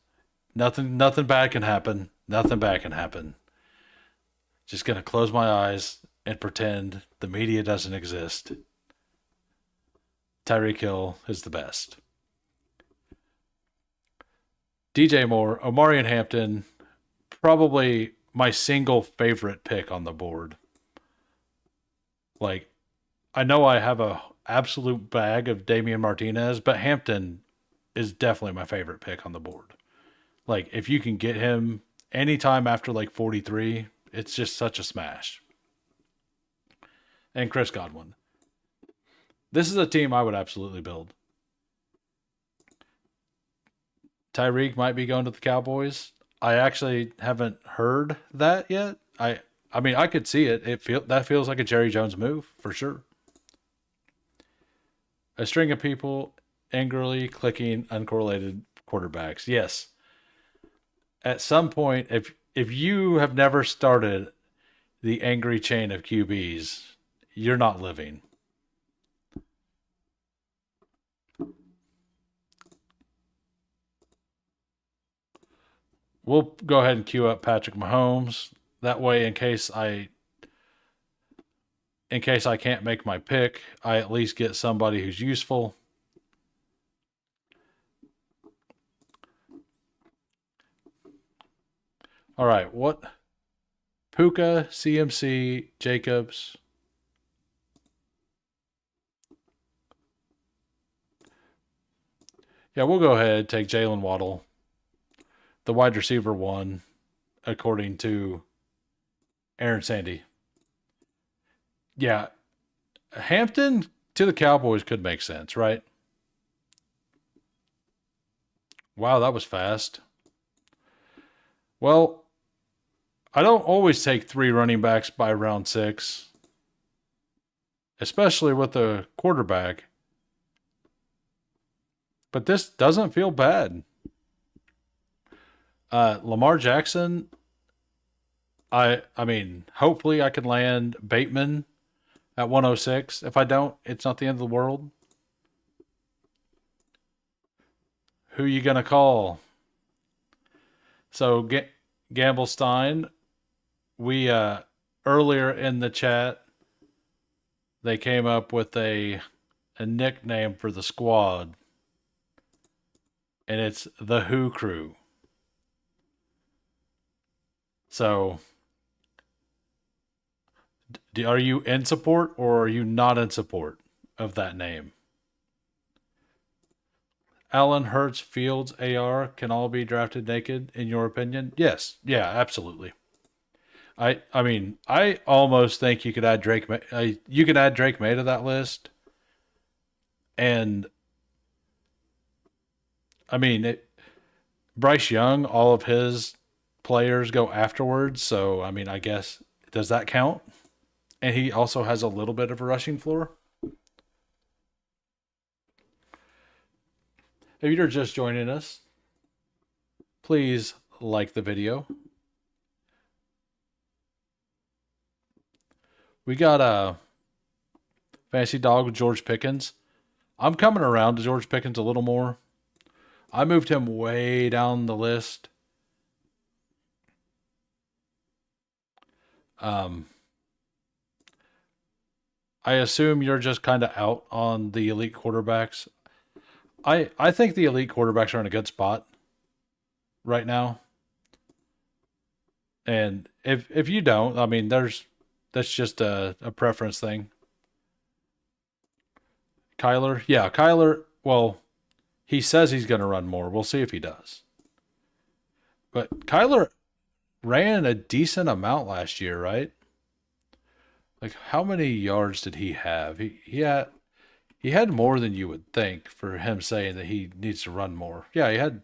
Nothing bad can happen. Nothing bad can happen. Just gonna close my eyes and pretend the media doesn't exist. Tyreek Hill is the best. DJ Moore, Omarion Hampton, probably my single favorite pick on the board. Like, I know I have a absolute bag of Damian Martinez, but Hampton is definitely my favorite pick on the board. Like, if you can get him anytime after like 43, it's just such a smash. And Chris Godwin. This is a team I would absolutely build. Tyreek might be going to the Cowboys. I actually haven't heard that yet. I mean I could see it. That feels like a Jerry Jones move for sure. A string of people angrily clicking uncorrelated quarterbacks. Yes. At some point, if you have never started the angry chain of QBs, you're not living. We'll go ahead and queue up Patrick Mahomes. That way, in case I can't make my pick, I at least get somebody who's useful. All right, what? Puka, CMC, Jacobs. Yeah, we'll go ahead and take Jalen Waddle, the wide receiver one, according to Aaron Sandy. Yeah, Hampton to the Cowboys could make sense, right? Wow, that was fast. Well, I don't always take three running backs by round six, especially with a quarterback. But this doesn't feel bad. Lamar Jackson, I mean, hopefully I can land Bateman at 106. If I don't, it's not the end of the world. Who you gonna call? So Gamblestein, we earlier in the chat they came up with a nickname for the squad, and it's the Who Crew. So, are you in support or are you not in support of that name? Allen, Hurts, Fields, AR can all be drafted naked, in your opinion? Yes. Yeah, absolutely. I mean, I almost think you could add Drake. You could add Drake May to that list, and I mean, Bryce Young, all of his players go afterwards. So I mean, I guess does that count? And he also has a little bit of a rushing floor. If you're just joining us, please like the video. We got a fancy dog, George Pickens. I'm coming around to George Pickens a little more. I moved him way down the list. Um, I assume you're just kind of out on the elite quarterbacks. I think the elite quarterbacks are in a good spot right now. And if you don't, I mean, that's just a preference thing. Kyler, yeah, Kyler. Well, he says he's going to run more. We'll see if he does. But Kyler ran a decent amount last year, right? Like, how many yards did he have? He had more than you would think for him saying that he needs to run more. Yeah, he had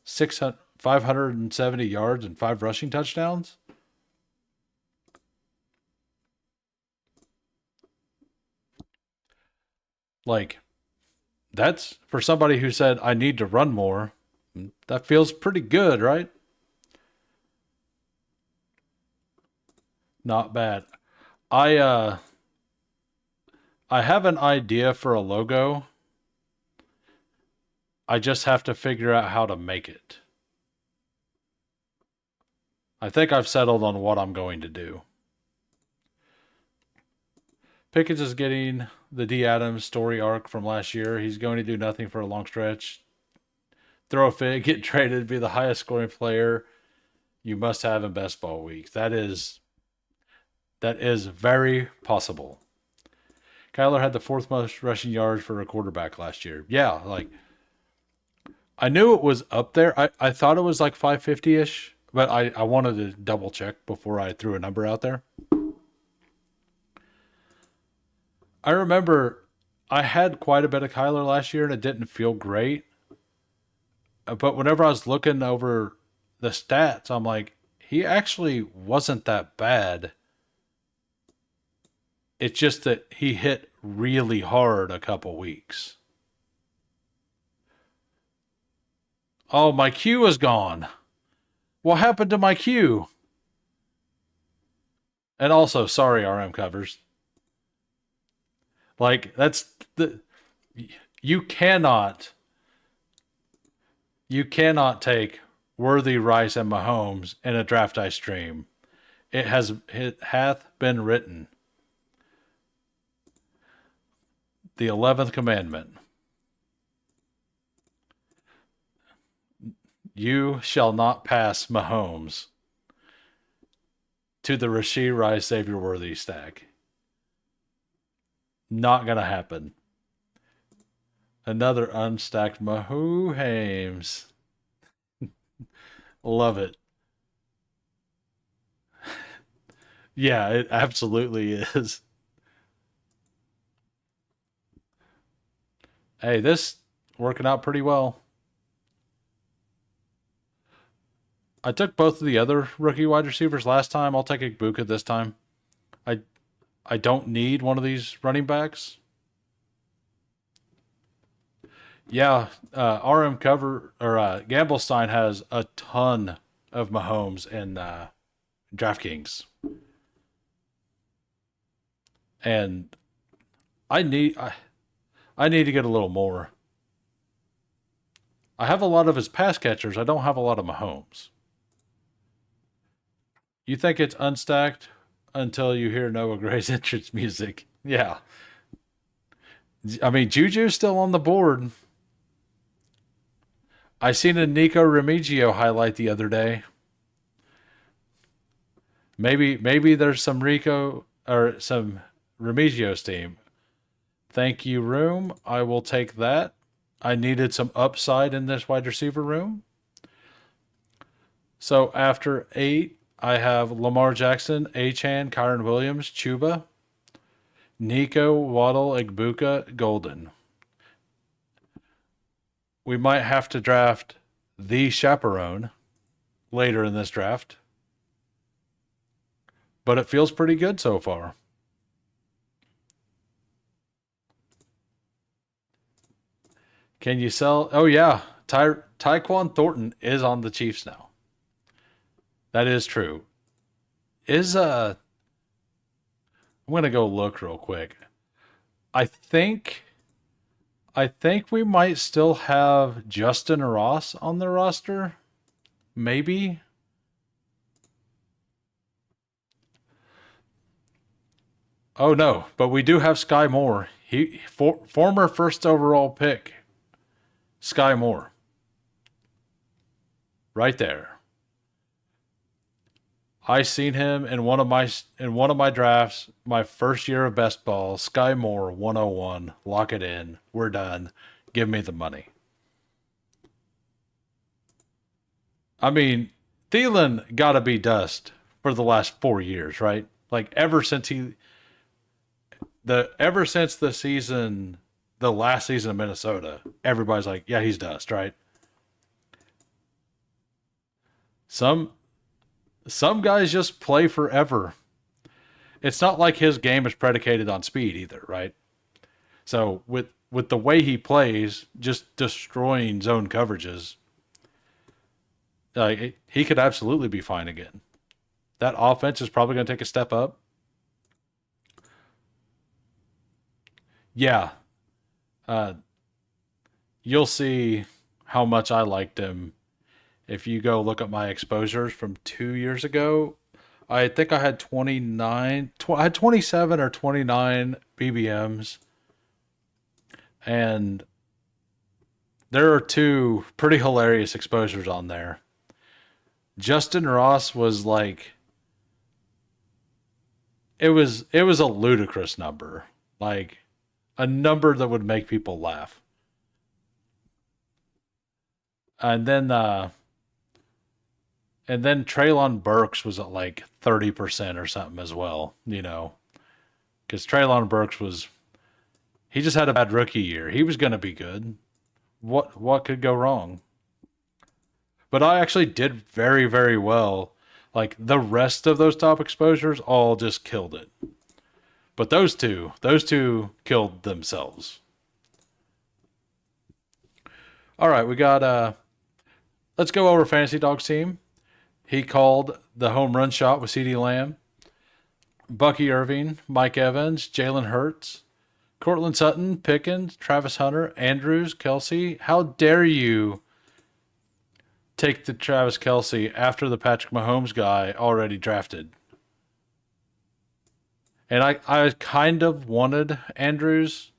570 yards and five rushing touchdowns. Like, that's for somebody who said, I need to run more. That feels pretty good, right? Not bad. I uh I have an idea for a logo. I just have to figure out how to make it. I think I've settled on what I'm going to do. Pickens is getting the D Adams story arc from last year. He's going to do nothing for a long stretch. Throw a fit, get traded, be the highest scoring player you must have in best ball weeks. That is very possible. Kyler had the fourth most rushing yards for a quarterback last year. Yeah, like I knew it was up there. I thought it was like 550 ish, but I wanted to double check before I threw a number out there. I remember I had quite a bit of Kyler last year and it didn't feel great. But whenever I was looking over the stats, I'm like, he actually wasn't that bad. It's just that he hit really hard a couple weeks. Oh, my Q is gone. What happened to my Q? And also, sorry, RM covers. Like that's the you cannot you cannot take Worthy, Rice, and Mahomes in a draft I stream. It hath been written. The 11th commandment. You shall not pass Mahomes to the Rasheed Rice Xavier Worthy stack. Not gonna happen. Another unstacked Mahomes. Love it. Yeah, it absolutely is. Hey, this working out pretty well. I took both of the other rookie wide receivers last time. I'll take Ibuka this time. I I don't need one of these running backs. Yeah, RM cover or Gamblestein has a ton of Mahomes in DraftKings, and I need I, I need to get a little more. I have a lot of his pass catchers. I don't have a lot of Mahomes. You think it's unstacked until you hear Noah Gray's entrance music. Yeah, I mean Juju's still on the board. I seen a Nico Remigio highlight the other day. Maybe there's some Rico or some Remigio steam. Thank you, room. I will take that. I needed some upside in this wide receiver room. So after 8, I have Lamar Jackson, Achan, Kyron Williams, Chuba, Nico, Waddle, Igbuka, Golden. We might have to draft the chaperone later in this draft, but it feels pretty good so far. Can you sell? Oh yeah, Tyquan Thornton is on the Chiefs now. That is true. Is I'm gonna go look real quick. I think I think we might still have Justin Ross on the roster. Maybe. Oh no, but we do have Sky Moore. Former first overall pick, Sky Moore, right there. I seen him in one of my drafts, my first year of best ball. Sky Moore 101. Lock it in. We're done. Give me the money. I mean, Thielen got to be dust for the last 4 years, right? Like ever since the season, the last season of Minnesota, everybody's like, yeah, he's dust, right? Some some guys just play forever. It's not like his game is predicated on speed either, right? So with the way he plays, just destroying zone coverages, he could absolutely be fine again. That offense is probably going to take a step up. Yeah, uh, you'll see how much I liked him if you go look at my exposures from 2 years ago. I think I had 29, I had 27 or 29 BBMs, and there are two pretty hilarious exposures on there. Justin Ross was like, it was a ludicrous number, like a number that would make people laugh. And then Traylon Burks was at like 30% or something as well, because Traylon Burks he just had a bad rookie year. He was going to be good. What could go wrong? But I actually did very, very well. Like the rest of those top exposures all just killed it. But those two killed themselves. All right, we got let's go over Fantasy Dog's team. He called the home run shot with CeeDee Lamb, Bucky Irving, Mike Evans, Jalen Hurts, Cortland Sutton, Pickens, Travis Hunter, Andrews, Kelsey. How dare you take the Travis Kelsey after the Patrick Mahomes guy already drafted? And I kind of wanted Andrews,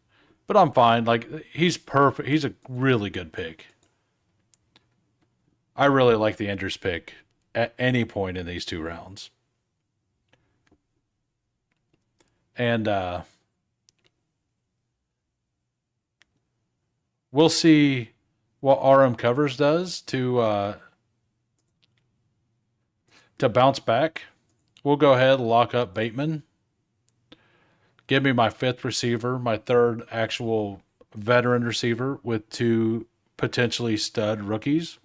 but I'm fine. Like he's perfect. He's a really good pick. I really like the Andrews pick at any point in these 2 rounds. And we'll see what RM covers does to bounce back. We'll go ahead and lock up Bateman. Give me my fifth receiver, my third actual veteran receiver with two potentially stud rookies.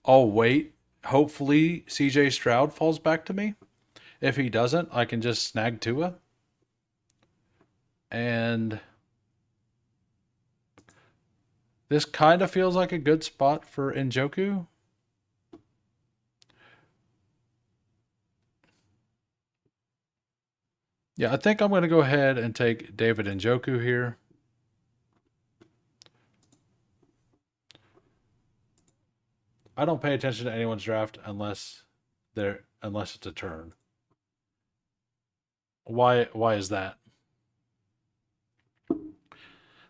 I'll wait. Hopefully, CJ Stroud falls back to me. If he doesn't, I can just snag Tua. And this kind of feels like a good spot for Njoku. Yeah, I think I'm going to go ahead and take David Njoku here. I don't pay attention to anyone's draft unless it's a turn. Why is that?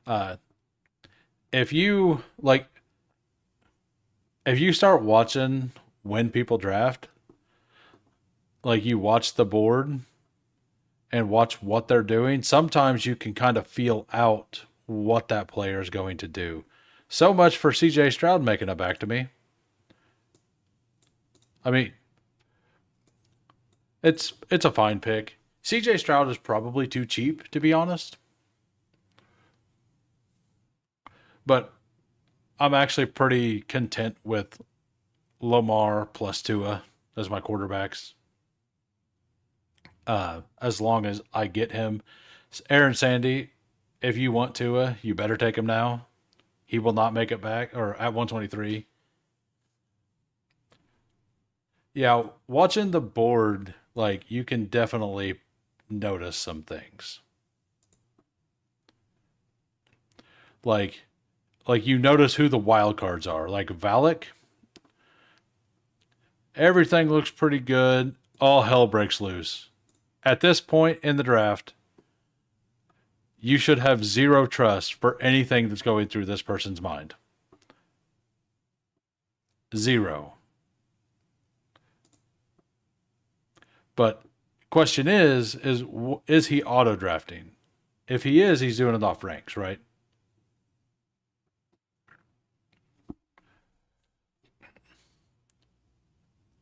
Uh, if you like if you start watching when people draft, like you watch the board and watch what they're doing, sometimes you can kind of feel out what that player is going to do. So much for CJ Stroud making it back to me. I mean, it's a fine pick. CJ Stroud is probably too cheap, to be honest. But I'm actually pretty content with Lamar plus Tua as my quarterbacks. As long as I get him. Aaron Sandy, if you want Tua, you better take him now. He will not make it back, or at 123. Yeah, watching the board, like you can definitely notice some things. Like you notice who the wild cards are. Like Valak, everything looks pretty good. All hell breaks loose. At this point in the draft, you should have zero trust for anything that's going through this person's mind. Zero. But question is he auto drafting? If he is, he's doing it off ranks, right?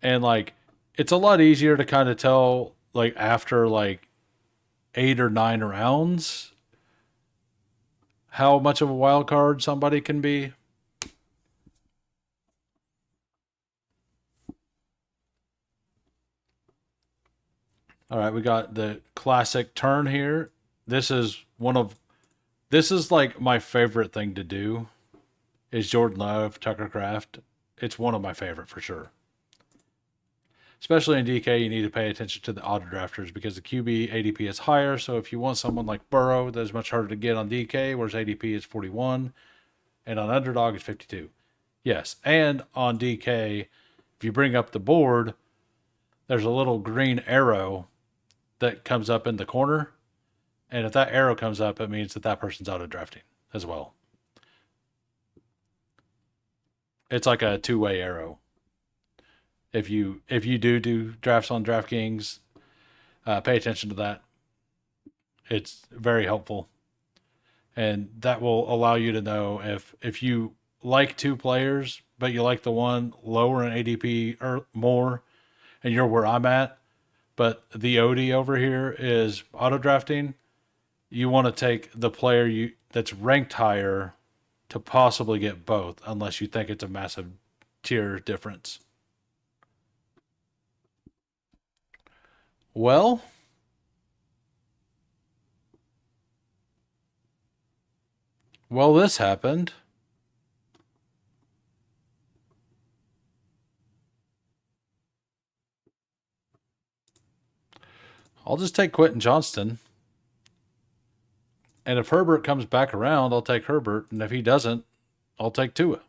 And like it's a lot easier to kind of tell like after like 8 or 9 rounds how much of a wild card somebody can be. All right, we got the classic turn here. This is one of this is like my favorite thing to do is Jordan Love, Tucker Craft. It's one of my favorite for sure. Especially in DK, you need to pay attention to the auto drafters because the QB ADP is higher. So if you want someone like Burrow, that's much harder to get on DK, whereas ADP is 41, and on Underdog it's 52. Yes, and on DK, if you bring up the board, there's a little green arrow that comes up in the corner, and if that arrow comes up, it means that that person's auto drafting as well. It's like a two-way arrow. If you do drafts on DraftKings, pay attention to that. It's very helpful, and that will allow you to know if you like two players, but you like the one lower in ADP or more, and you're where I'm at, but the OD over here is auto drafting. You want to take the player that's ranked higher to possibly get both, unless you think it's a massive tier difference. Well, this happened. I'll just take Quentin Johnston. And if Herbert comes back around, I'll take Herbert. And if he doesn't, I'll take Tua.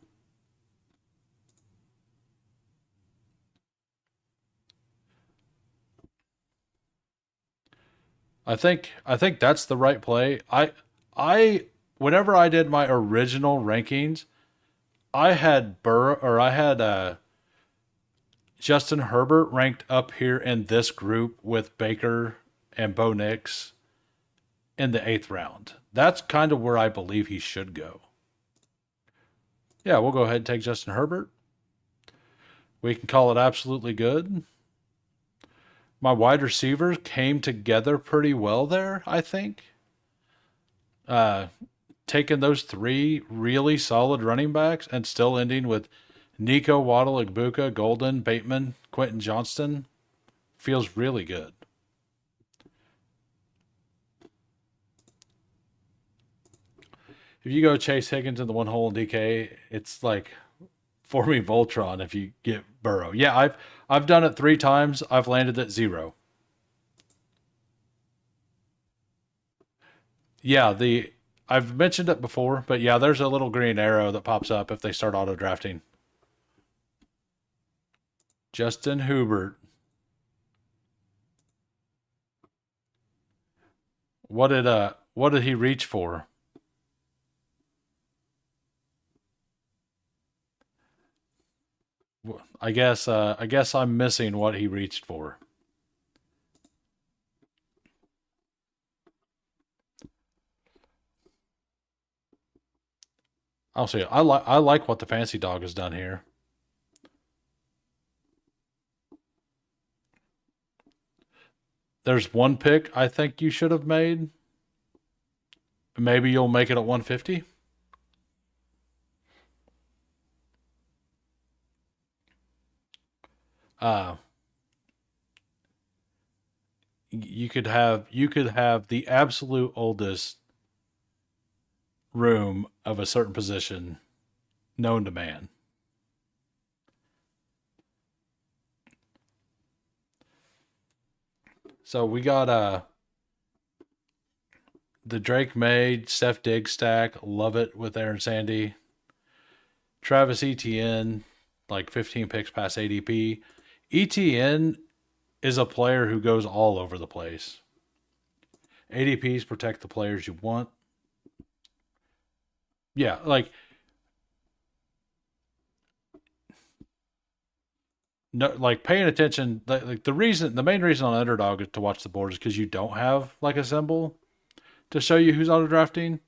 I think that's the right play. I whenever I did my original rankings, I had Justin Herbert ranked up here in this group with Baker and Bo Nix in the 8th round. That's kind of where I believe he should go. Yeah, we'll go ahead and take Justin Herbert. We can call it absolutely good. my wide receivers came together pretty well there, I think. Uh, Taking those three really solid running backs and still ending with Nico, Waddle, Igbuka, Golden, Bateman, Quentin Johnston feels really good. If you go Chase Higgins in the one hole in DK, it's like for me Voltron if you get Burrow. Yeah, I've done it 3 times. I've landed at 0. Yeah, the I've mentioned it before, but yeah, there's a little green arrow that pops up if they start auto drafting. Justin Hubert. What did he reach for? I guess I'm missing what he reached for. I'll see. I like what the fancy dog has done here. There's one pick I think you should have made. Maybe you'll make it at 150. Uh, you could have the absolute oldest room of a certain position known to man. So we got the Drake May, Steph Diggs stack. Love it with Aaron Sandy. Travis Etienne, like 15 picks past ADP. Etienne is a player who goes all over the place. ADPs protect the players you want. Yeah, no, like paying attention. Like the main reason on Underdog is to watch the board is because you don't have like a symbol to show you who's auto drafting,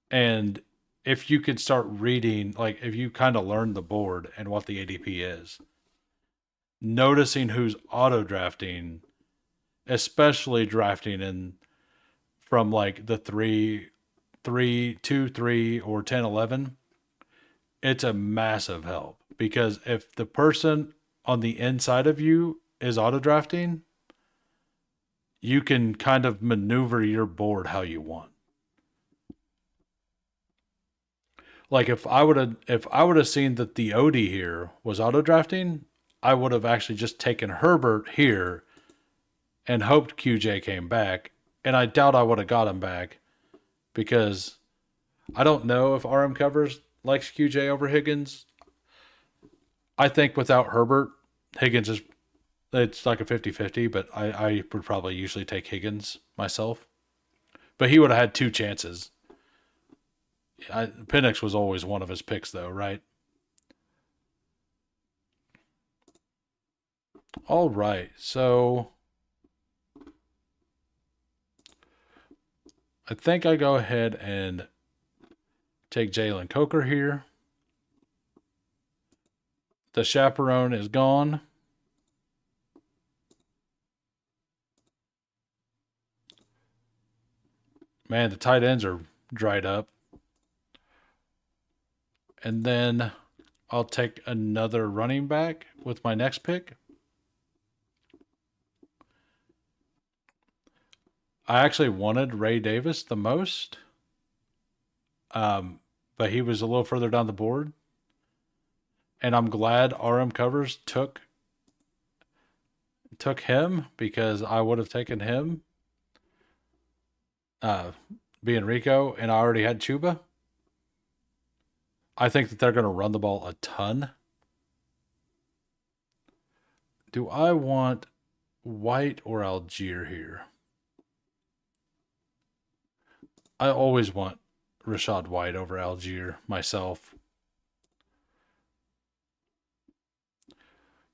and if you could start reading, like if you kind of learn the board and what the ADP is, noticing who's auto drafting, especially drafting in from like the 3, 2, 3, or 10, 11, it's a massive help because if the person on the inside of you is auto drafting, you can kind of maneuver your board how you want. Like if I would have seen that the Odie here was auto drafting, I would have actually just taken Herbert here and hoped QJ came back. And I doubt I would have got him back because I don't know if RM covers likes QJ over Higgins. I think without Herbert, Higgins is it's like a 50-50, but I would probably usually take Higgins myself. But he would have had 2 chances. Penix was always one of his picks, though, right? All right, so I think I go ahead and take Jalen Coker here. The chaperone is gone. Man, the tight ends are dried up. And then I'll take another running back with my next pick. I actually wanted Ray Davis the most, but he was a little further down the board. And I'm glad RM Covers took him because I would have taken him, being Rico, and I already had Chuba. I think that they're going to run the ball a ton. Do I want White or Algier here? I always want Rashad White over Algier myself.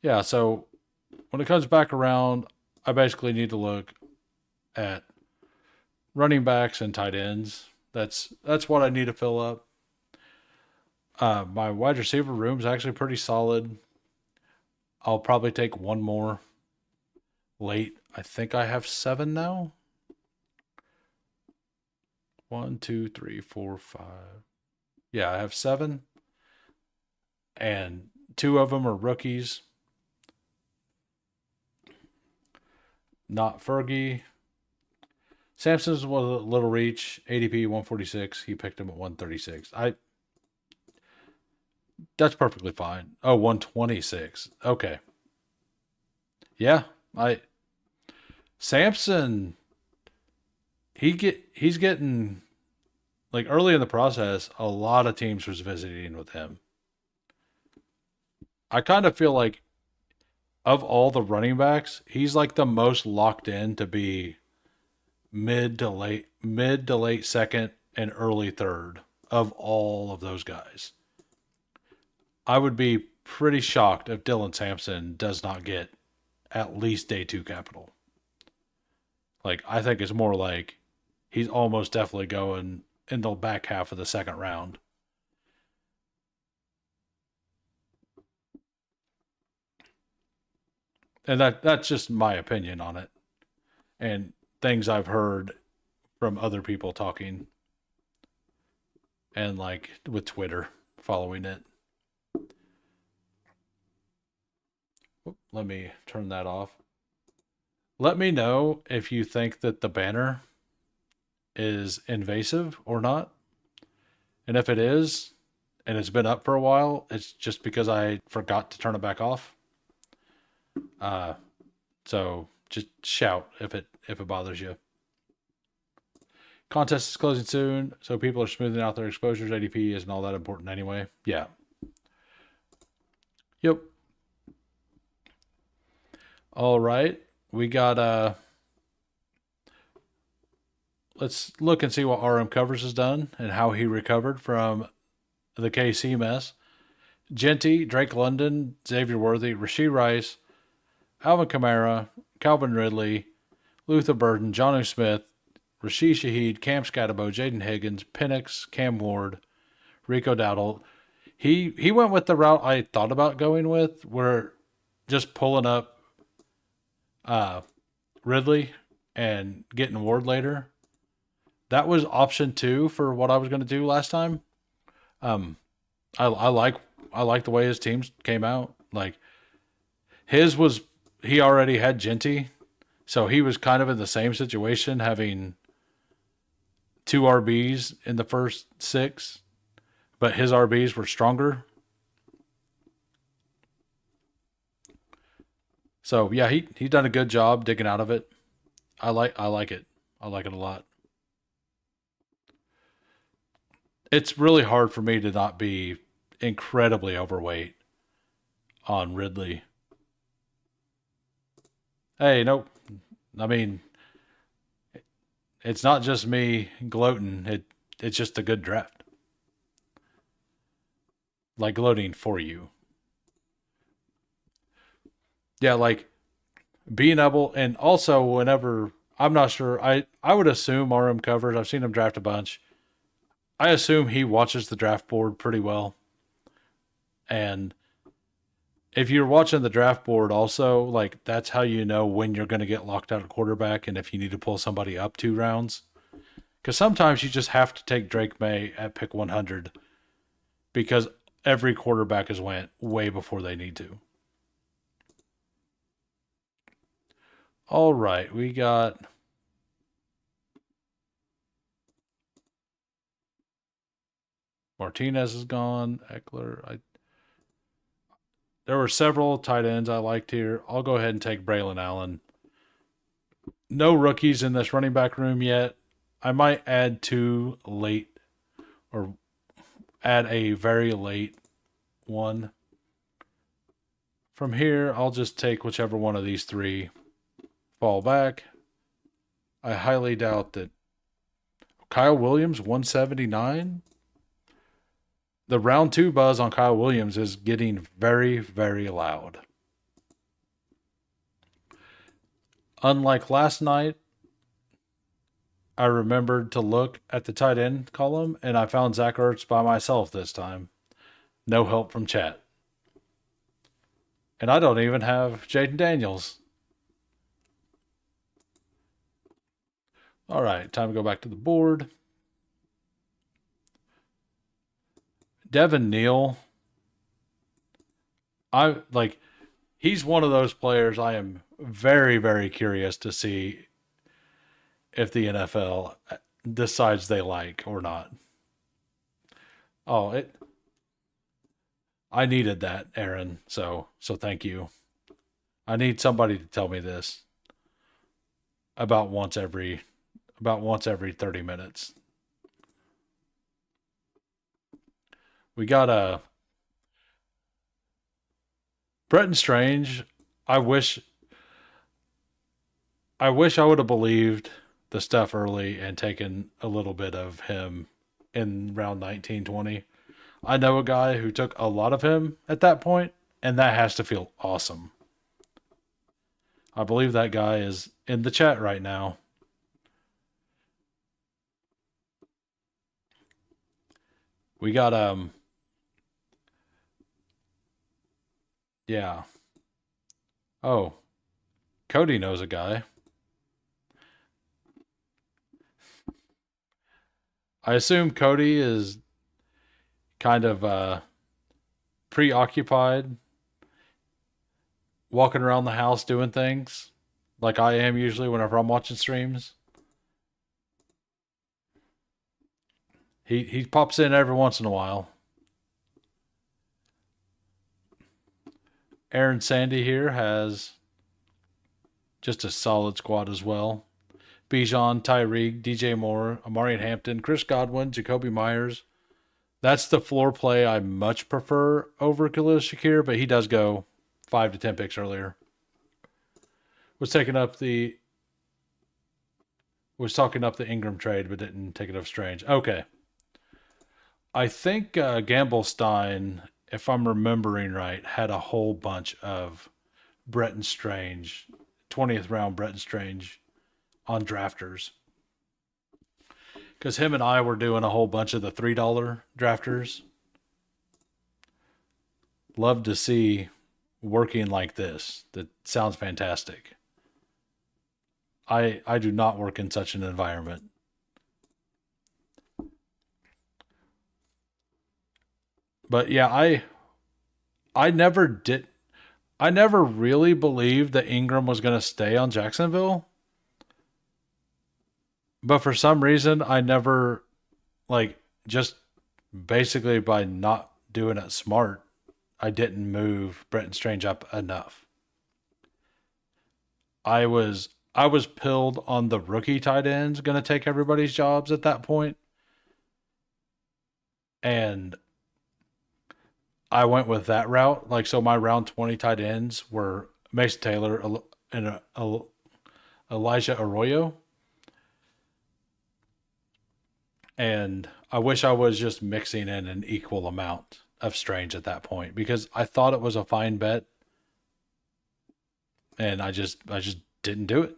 Yeah, so when it comes back around, I basically need to look at running backs and tight ends. That's what I need to fill up. My wide receiver room is actually pretty solid. I'll probably take one more late. I think I have 7 now. 1, 2, 3, 4, 5. Yeah, I have 7, and 2 of them are rookies. Not Fergie. Sampson's was a little reach, ADP 146. He picked him at 136. That's perfectly fine. Oh, 126. Okay. Yeah, I Sampson he's getting, like, early in the process, a lot of teams was visiting with him. I kind of feel like of all the running backs, he's like the most locked in to be mid to late second and early third of all of those guys. I would be pretty shocked if Dylan Sampson does not get at least day 2 capital. Like, I think it's more like he's almost definitely going in the back half of the second round. And that's just my opinion on it, and things I've heard from other people talking, and like with Twitter following it. Let me turn that off. Let me know if you think that the banner is invasive or not. And if it is, and it's been up for a while, it's just because I forgot to turn it back off. Uh, so just shout if it bothers you. Contest is closing soon, so people are smoothing out their exposures. ADP isn't all that important anyway. Yeah. Yep. All right. We got let's look and see what RM Covers has done and how he recovered from the KC mess. Genty, Drake London, Xavier Worthy, Rasheed Rice, Alvin Kamara, Calvin Ridley, Luther Burden, Jonnu Smith, Rashid Shaheed, Cam Scatterbo, Jaden Higgins, Penix, Cam Ward, Rico Dowdle. He went with the route I thought about going with, where just pulling up Ridley and getting Ward later. That was option 2 for what I was going to do last time. I like the way his teams came out. Like, his was, he already had Genty, so he was kind of in the same situation, having 2 RBs in the first 6, but his RBs were stronger. So yeah, he's done a good job digging out of it. I like it. I like it a lot. It's really hard for me to not be incredibly overweight on Ridley. Hey, nope. I mean, it's not just me gloating. It's just a good draft. Like, gloating for you. Yeah, like being able, and also whenever, I'm not sure, I would assume RM Covers. I've seen him draft a bunch. I assume he watches the draft board pretty well. And if you're watching the draft board also, like, that's how you know when you're going to get locked out of quarterback and if you need to pull somebody up 2 rounds. Because sometimes you just have to take Drake May at pick 100 because every quarterback has went way before they need to. All right, we got Martinez is gone. Eckler. There were several tight ends I liked here. I'll go ahead and take Braylon Allen. No rookies in this running back room yet. I might add 2 late, or add a very late one. From here, I'll just take whichever one of these 3 fall back. I highly doubt that Kyle Williams, 179. The round 2 buzz on Kyle Williams is getting very, very loud. Unlike last night, I remembered to look at the tight end column, and I found Zach Ertz by myself this time. No help from chat. And I don't even have Jaden Daniels. All right, time to go back to the board. Devin Neal, I like he's one of those players I am very, very curious to see if the NFL decides they like or not. Oh, I needed that, Aaron. So thank you. I need somebody to tell me this about once every about once every 30 minutes. We got a Bretton Strange. I wish I would have believed the stuff early and taken a little bit of him in round 1920. I know a guy who took a lot of him at that point, and that has to feel awesome. I believe that guy is in the chat right now. We got yeah. Oh, Cody knows a guy. I assume Cody is kind of preoccupied walking around the house doing things like I am usually whenever I'm watching streams. He pops in every once in a while. Aaron Sandy here has just a solid squad as well. Bijan, Tyreek, DJ Moore, Amari Hampton, Chris Godwin, Jacoby Myers. That's the floor play I much prefer over Khalil Shakir, but he does go 5 to 10 picks earlier. Was talking up the Ingram trade, but didn't take it up Strange. Okay. I think Gamblestein, if I'm remembering right, had a whole bunch of Bretton Strange, 20th round Bretton Strange on drafters. Because him and I were doing a whole bunch of the $3 drafters. Love to see working like this. That sounds fantastic. I do not work in such an environment. But yeah, I never did I never really believed that Ingram was going to stay on Jacksonville. But for some reason I never like just basically by not doing it smart, I didn't move Bretton Strange up enough. I was pilled on the rookie tight ends going to take everybody's jobs at that point, and I went with that route. Like so, my round 20 tight ends were Mason Taylor and Elijah Arroyo, and I wish I was just mixing in an equal amount of Strange at that point because I thought it was a fine bet, and I just didn't do it.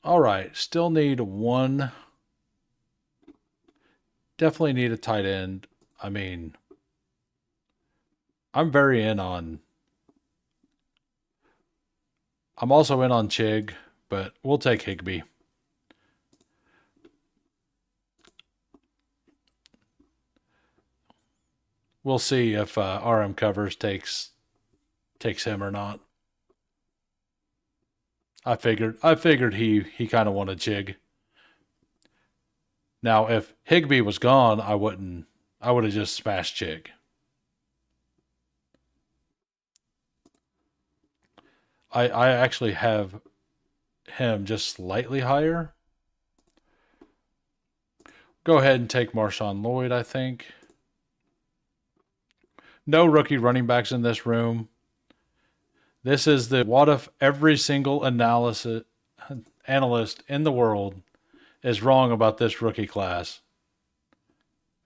All right, still need one. Definitely need a tight end. I mean, I'm very in on. I'm also in on Chig, but we'll take Higby. We'll see if RM Covers takes him or not. I figured he kind of wanted Chig. Now, if Higby was gone, I wouldn't. I would have just smashed Chig. I actually have him just slightly higher. Go ahead and take Marshawn Lloyd, I think. No rookie running backs in this room. This is the what if every single analyst in the world is wrong about this rookie class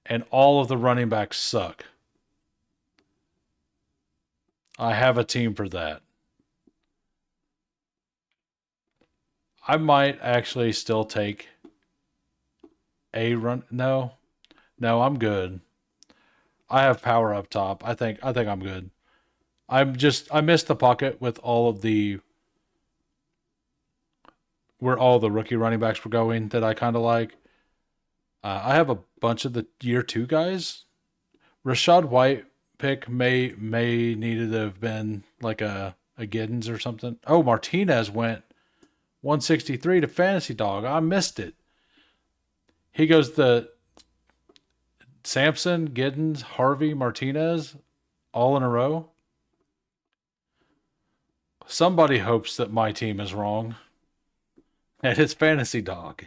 and all of the running backs suck. I have a team for that. I might actually still take a run. No, no, I'm good. I have power up top. I think I'm good. I missed the pocket with all of the where all the rookie running backs were going that I kind of like. I have a bunch of the year 2 guys. Rashad White pick may needed to have been like a Giddens or something. Oh, Martinez went 163 to Fantasy Dog. I missed it. He goes the Sampson, Giddens, Harvey, Martinez, all in a row. Somebody hopes that my team is wrong. And it's Fantasy Dog.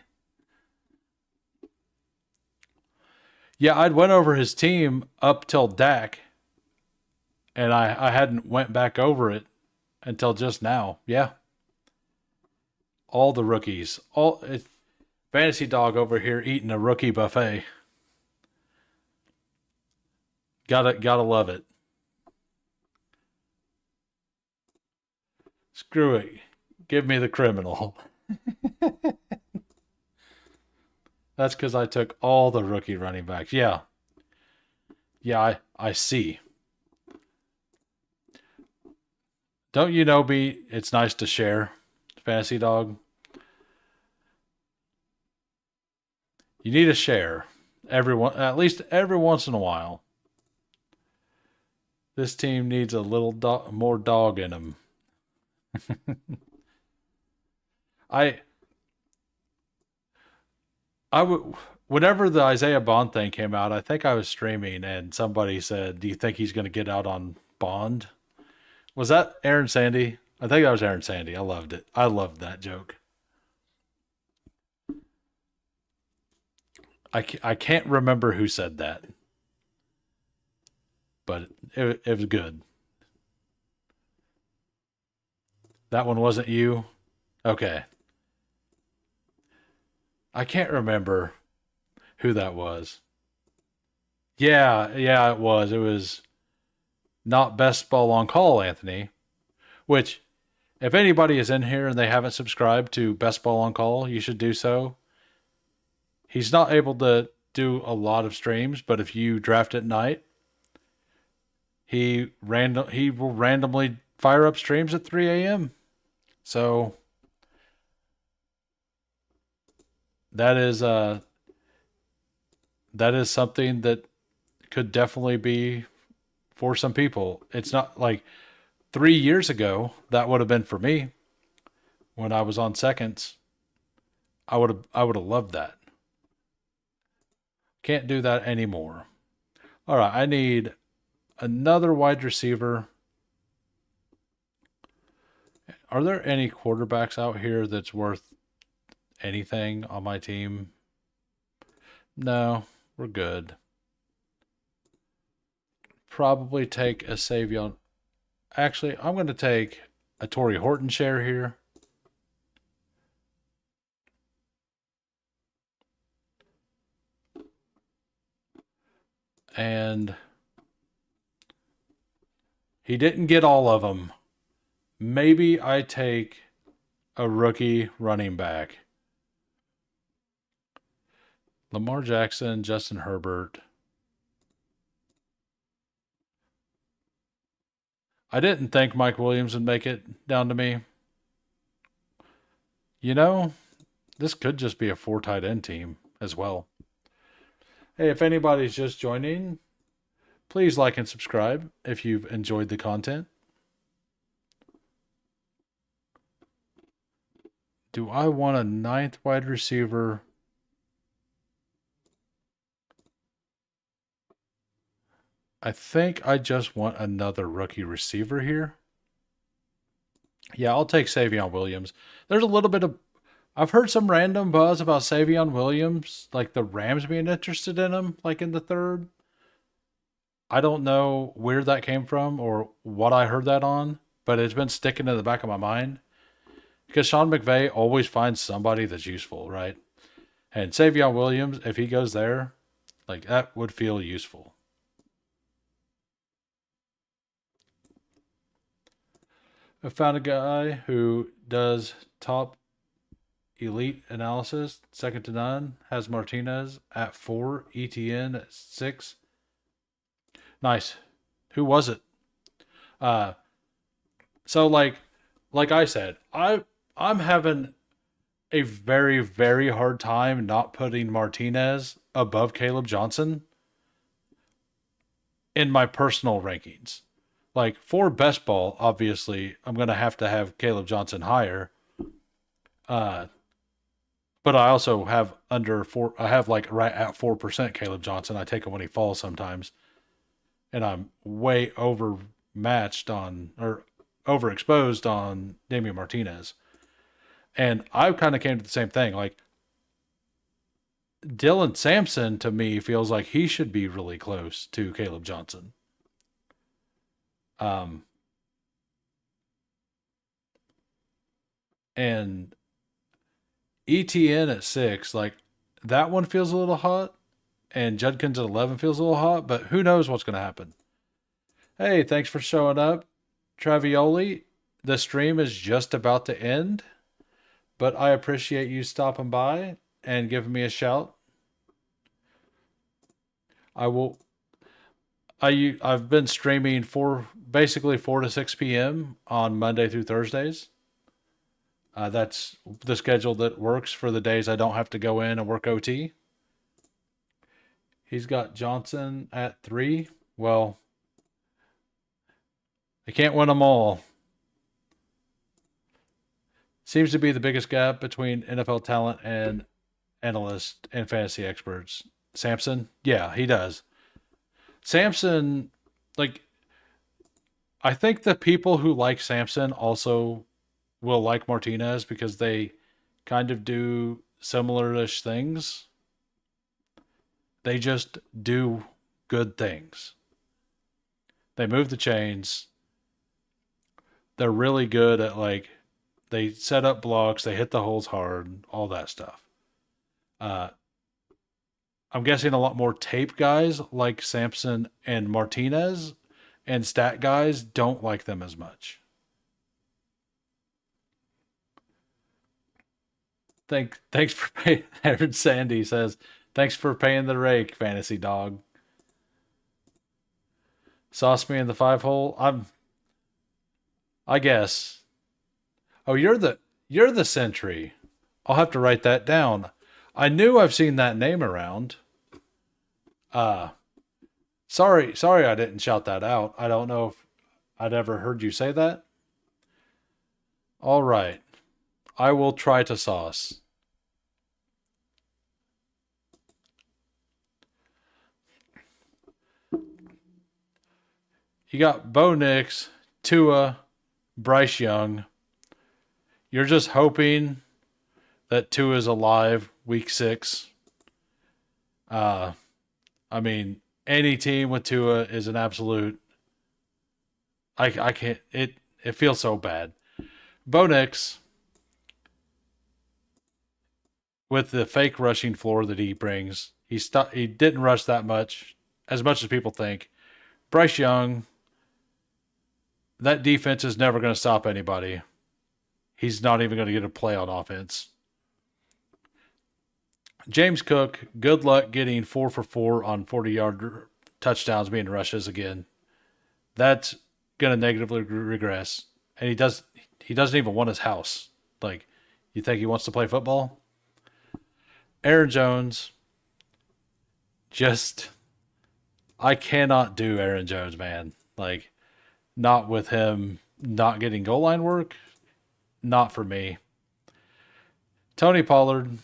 Yeah, I'd went over his team up till Dak, and I hadn't went back over it until just now. Yeah, all the rookies, Fantasy Dog over here eating a rookie buffet. Gotta love it. Screw it. Give me the criminal. That's because I took all the rookie running backs. Yeah. Yeah, I see. Don't you know, B, it's nice to share, Fantasy Dog? You need to share at least every once in a while. This team needs a little more dog in them. I would, whenever the Isaiah Bond thing came out, I think I was streaming and somebody said, "Do you think he's going to get out on Bond?" Was that Aaron Sandy? I think that was Aaron Sandy. I loved it. I loved that joke. I can't remember who said that, but it was good. That one wasn't you? Okay. I can't remember who that was. Yeah, it was. It was not best ball on call, Anthony. Which, if anybody is in here and they haven't subscribed to Best Ball on Call, you should do so. He's not able to do a lot of streams, but if you draft at night, he will randomly fire up streams at 3 a.m. So that is something that could definitely be for some people. It's not like 3 years ago that would have been for me when I was on seconds. I would have loved that. Can't do that anymore. All right, I need another wide receiver. Are there any quarterbacks out here that's worth anything on my team? No, we're good. Probably take a Savion. Actually, I'm going to take a Torrey Horton share here. And he didn't get all of them. Maybe I take a rookie running back. Lamar Jackson, Justin Herbert. I didn't think Mike Williams would make it down to me. You know, this could just be a 4 tight end team as well. Hey, if anybody's just joining, please like and subscribe if you've enjoyed the content. Do I want a 9th wide receiver? I think I just want another rookie receiver here. Yeah, I'll take Savion Williams. There's a little bit of... I've heard some random buzz about Savion Williams, like the Rams being interested in him, like in the 3rd. I don't know where that came from or what I heard that on, but it's been sticking in the back of my mind. Because Sean McVay always finds somebody that's useful, right? And Savion Williams, if he goes there, like that would feel useful. I found a guy who does top elite analysis, second to none, has Martinez at 4, ETN at 6. Nice. Who was it? So like I said, I'm having a very, very hard time not putting Martinez above Caleb Johnson in my personal rankings. Like for best ball, obviously, I'm going to have Caleb Johnson higher. Uh, but I also have under four. I have like right at 4% Caleb Johnson. I take him when he falls sometimes, and I'm way overmatched on or overexposed on Damian Martinez. And I kind of came to the same thing. Like Dylan Sampson to me feels like he should be really close to Caleb Johnson. Um, and ETN at 6, like that one feels a little hot, and Judkins at 11 feels a little hot, but who knows what's going to happen. Hey, thanks for showing up, Travioli. The stream is just about to end, but I appreciate you stopping by and giving me a shout. I will. I've been streaming basically 4 to 6 p.m. on Monday through Thursdays. That's the schedule that works for the days I don't have to go in and work OT. He's got Johnson at 3. Well, they can't win them all. Seems to be the biggest gap between NFL talent and analysts and fantasy experts. Sampson? Yeah, he does. Sampson, like, I think the people who like Sampson also will like Martinez because they kind of do similar-ish things. They just do good things. They move the chains. They're really good at, like, they set up blocks, they hit the holes hard, all that stuff. I'm guessing a lot more tape guys like Sampson and Martinez, and stat guys don't like them as much. Thanks for paying. Aaron Sandy says, "Thanks for paying the rake, fantasy dog." Sauce me in the 5 hole. I guess. Oh, you're the Sentry. I'll have to write that down. I knew I've seen that name around. Sorry I didn't shout that out. I don't know if I'd ever heard you say that. All right. I will try to sauce. You got Bo Nix, Tua, Bryce Young. You're just hoping that Tua is alive week 6. I mean, any team with Tua is an absolute. I can't. It feels so bad. Bo Nix, with the fake rushing floor that he brings, he didn't rush that much, as people think. Bryce Young, that defense is never going to stop anybody. He's not even going to get a play on offense. James Cook, good luck getting 4 for 4 on 40-yard touchdowns being rushes again. That's going to negatively regress. And he doesn't even want his house. Like, you think he wants to play football? Aaron Jones, I cannot do Aaron Jones, man. Like, not with him not getting goal line work. Not for me. Tony Pollard,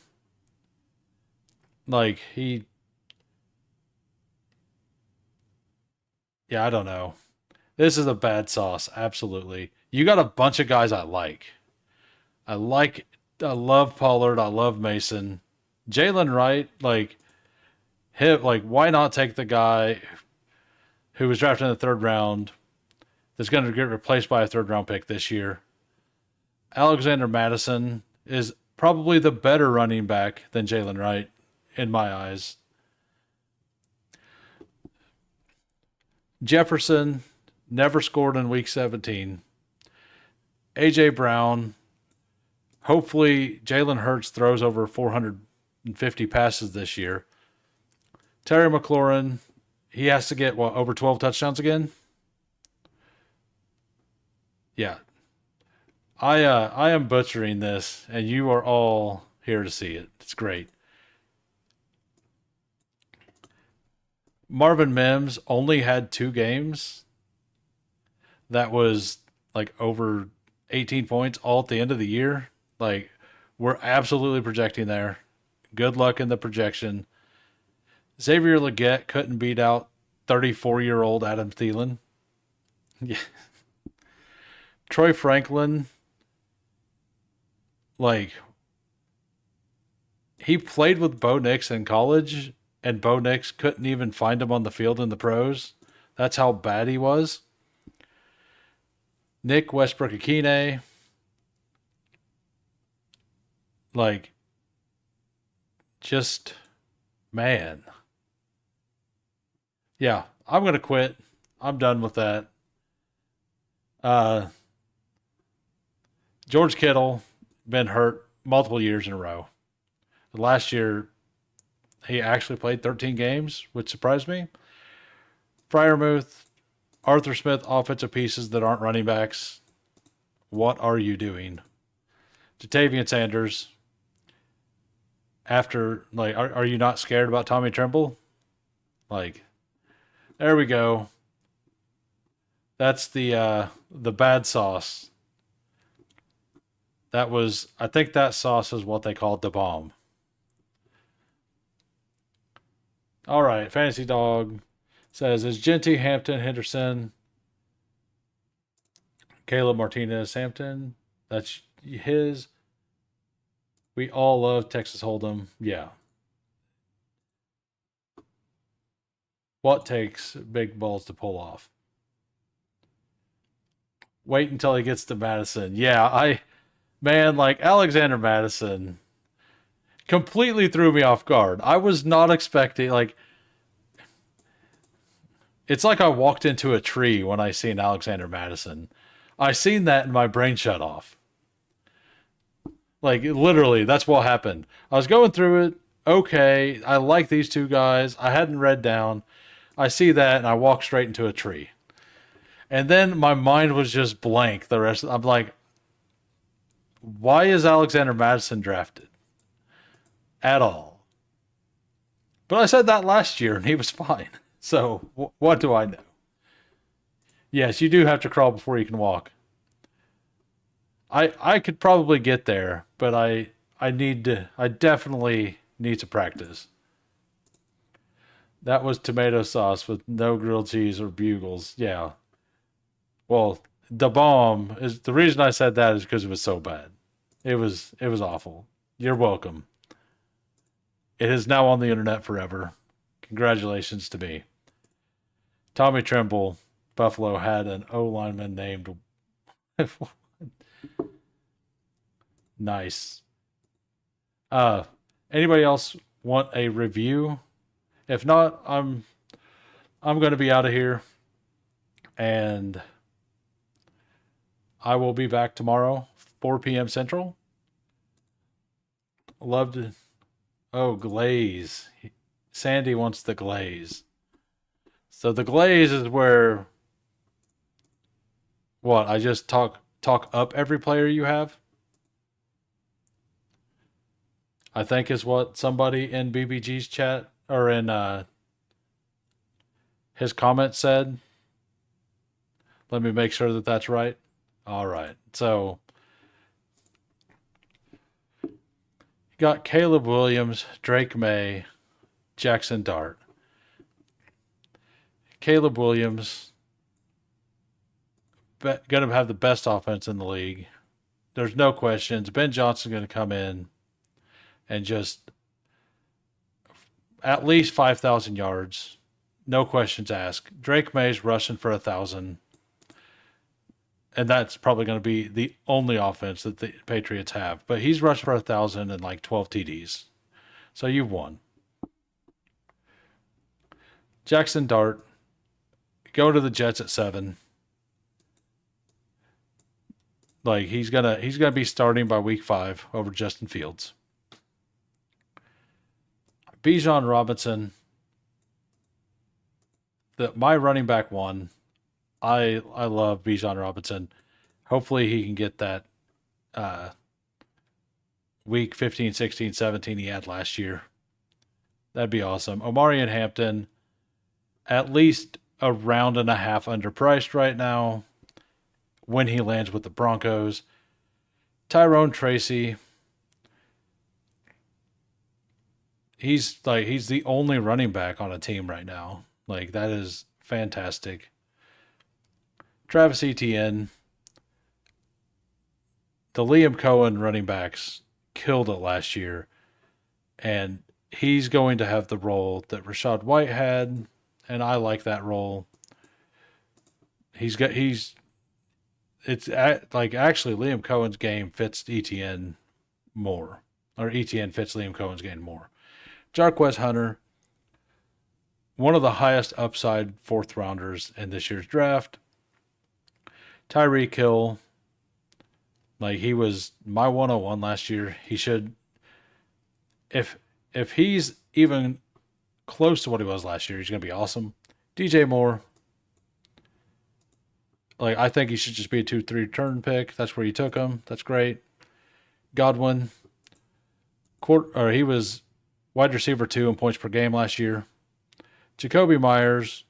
like, I don't know. This is a bad sauce, absolutely. You got a bunch of guys I like. I love Pollard, I love Mason. Jalen Wright, why not take the guy who was drafted in the 3rd round that's going to get replaced by a 3rd round pick this year? Alexander Madison is probably the better running back than Jalen Wright, in my eyes. Jefferson never scored in week 17. A.J. Brown, hopefully Jalen Hurts throws over 450 passes this year. Terry McLaurin, he has to get, over 12 touchdowns again? Yeah. I am butchering this, and you are all here to see it. It's great. Marvin Mims only had 2 games that was like over 18 points all at the end of the year. Like, we're absolutely projecting there. Good luck in the projection. Xavier Leggett couldn't beat out 34-year-old Adam Thielen. Yeah. Troy Franklin, like, he played with Bo Nix in college, and Bo Nix couldn't even find him on the field in the pros. That's how bad he was. Nick Westbrook Akine, like, just, man. Yeah, I'm going to quit. I'm done with that. Uh, George Kittle, been hurt multiple years in a row. Last year, he actually played 13 games, which surprised me. Fryermuth, Arthur Smith, offensive pieces that aren't running backs. What are you doing? Jatavian Sanders, after, like, are you not scared about Tommy Tremble? Like, there we go. That's the bad sauce. I think that sauce is what they called the bomb. All right, Fantasy Dog says, is Genty, Hampton, Henderson, Caleb Martinez, Hampton? That's his. We all love Texas Hold'em. Yeah. What takes big balls to pull off? Wait until he gets to Madison. Yeah, man, like Alexander Madison completely threw me off guard. I was not expecting, like, it's like I walked into a tree when I seen Alexander Madison. I seen that and my brain shut off. Like, literally, that's what happened. I was going through it. Okay, I like these two guys. I hadn't read down. I see that and I walk straight into a tree. And then my mind was just blank. I'm like, why is Alexander Madison drafted? At all. But I said that last year and he was fine. So what do I know? Yes, you do have to crawl before you can walk. I could probably get there, but I definitely need to practice. That was tomato sauce with no grilled cheese or bugles. Yeah. Well, the bomb is the reason I said that is because it was so bad. It was awful. You're welcome. It is now on the internet forever. Congratulations to me. Tommy Tremble, Buffalo had an O lineman named. Nice. Uh, Anybody else want a review? If not, I'm going to be out of here, and I will be back tomorrow, 4 p.m. Central. Love to. Oh, glaze. Sandy wants the glaze. So the glaze is where what? I just talk up every player you have. I think is what somebody in BBG's chat or in his comment said. Let me make sure that that's right. All right. So you got Caleb Williams, Drake May, Jackson Dart. Caleb Williams going to have the best offense in the league. There's no questions. Ben Johnson's going to come in and just at least 5,000 yards. No questions asked. Drake May's rushing for 1,000. And that's probably going to be the only offense that the Patriots have. But he's rushed for 1,000 and like 12 TDs. So you won. Jackson Dart, go to the Jets at 7. Like he's gonna be starting by week 5 over Justin Fields. Bijan Robinson, my running back 1. I love Bijan Robinson. Hopefully he can get that uh, week 15, 16, 17 he had last year. That'd be awesome. Omari and Hampton, at least a round and a half underpriced right now when he lands with the Broncos. Tyrone Tracy, he's the only running back on a team right now. Like, that is fantastic. Travis Etienne, the Liam Cohen running backs killed it last year, and he's going to have the role that Rachaad White had, and I like that role. Like, actually Liam Cohen's game fits Etienne more, or Etienne fits Liam Cohen's game more. Jarquez Hunter, one of the highest upside fourth rounders in this year's draft. Tyreek Hill, like, he was my 101 last year. He should, if he's even close to what he was last year, he's going to be awesome. DJ Moore, like, I think he should just be a 2-3 turn pick. That's where you took him. That's great. Godwin, he was wide receiver 2 in points per game last year. Jacoby Myers,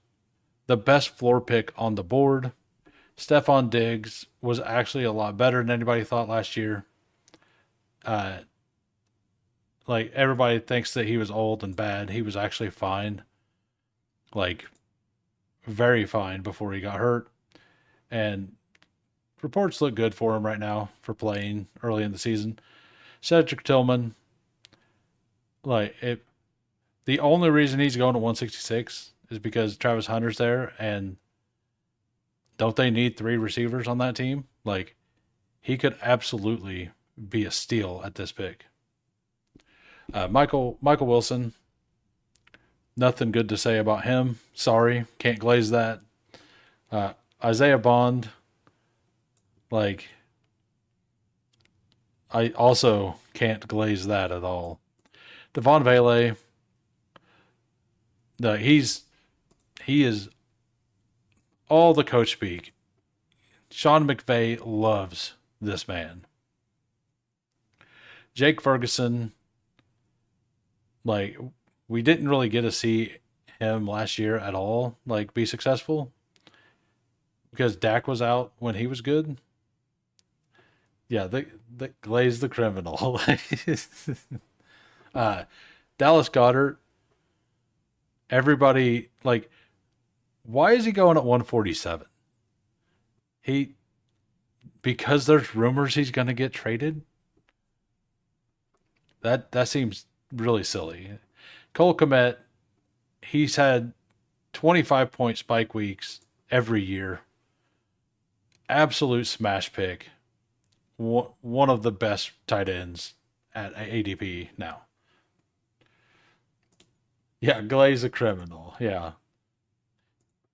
the best floor pick on the board. Stephon Diggs was actually a lot better than anybody thought last year. Like, everybody thinks that he was old and bad. He was actually fine. Like, very fine before he got hurt. And reports look good for him right now for playing early in the season. Cedric Tillman, the only reason he's going to 166 is because Travis Hunter's there, and don't they need 3 receivers on that team? Like, he could absolutely be a steal at this pick. Michael Wilson, nothing good to say about him. Sorry, can't glaze that. Isaiah Bond, like, I also can't glaze that at all. Devon Vele, he is all the coach speak. Sean McVay loves this man. Jake Ferguson, like, we didn't really get to see him last year at all, like, be successful because Dak was out when he was good. Yeah, the glaze the criminal. Dallas Goedert, everybody, like, why is he going at 147? Because there's rumors he's going to get traded. That seems really silly. Cole Kmet, he's had 25-point spike weeks every year. Absolute smash pick. One of the best tight ends at ADP now. Yeah, glaze a criminal. Yeah.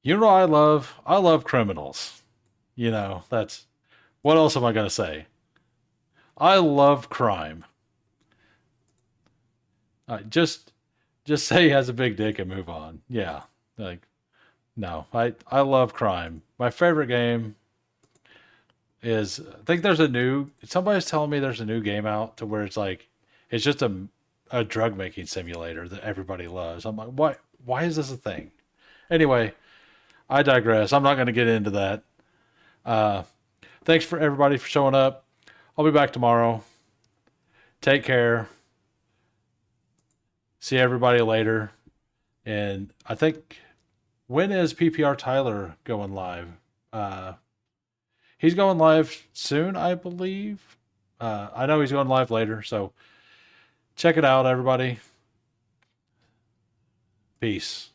You know what I love? I love criminals. That's, what else am I going to say? I love crime. Just say he has a big dick and move on. Yeah. Like, no, I love crime. My favorite game is, I think somebody's telling me there's a new game out to where it's just a drug making simulator that everybody loves. I'm like, why is this a thing? Anyway, I digress. I'm not going to get into that. Thanks for everybody for showing up. I'll be back tomorrow. Take care. See everybody later. And I think, when is PPR Tyler going live? He's going live soon, I believe. I know he's going live later, so check it out, everybody. Peace.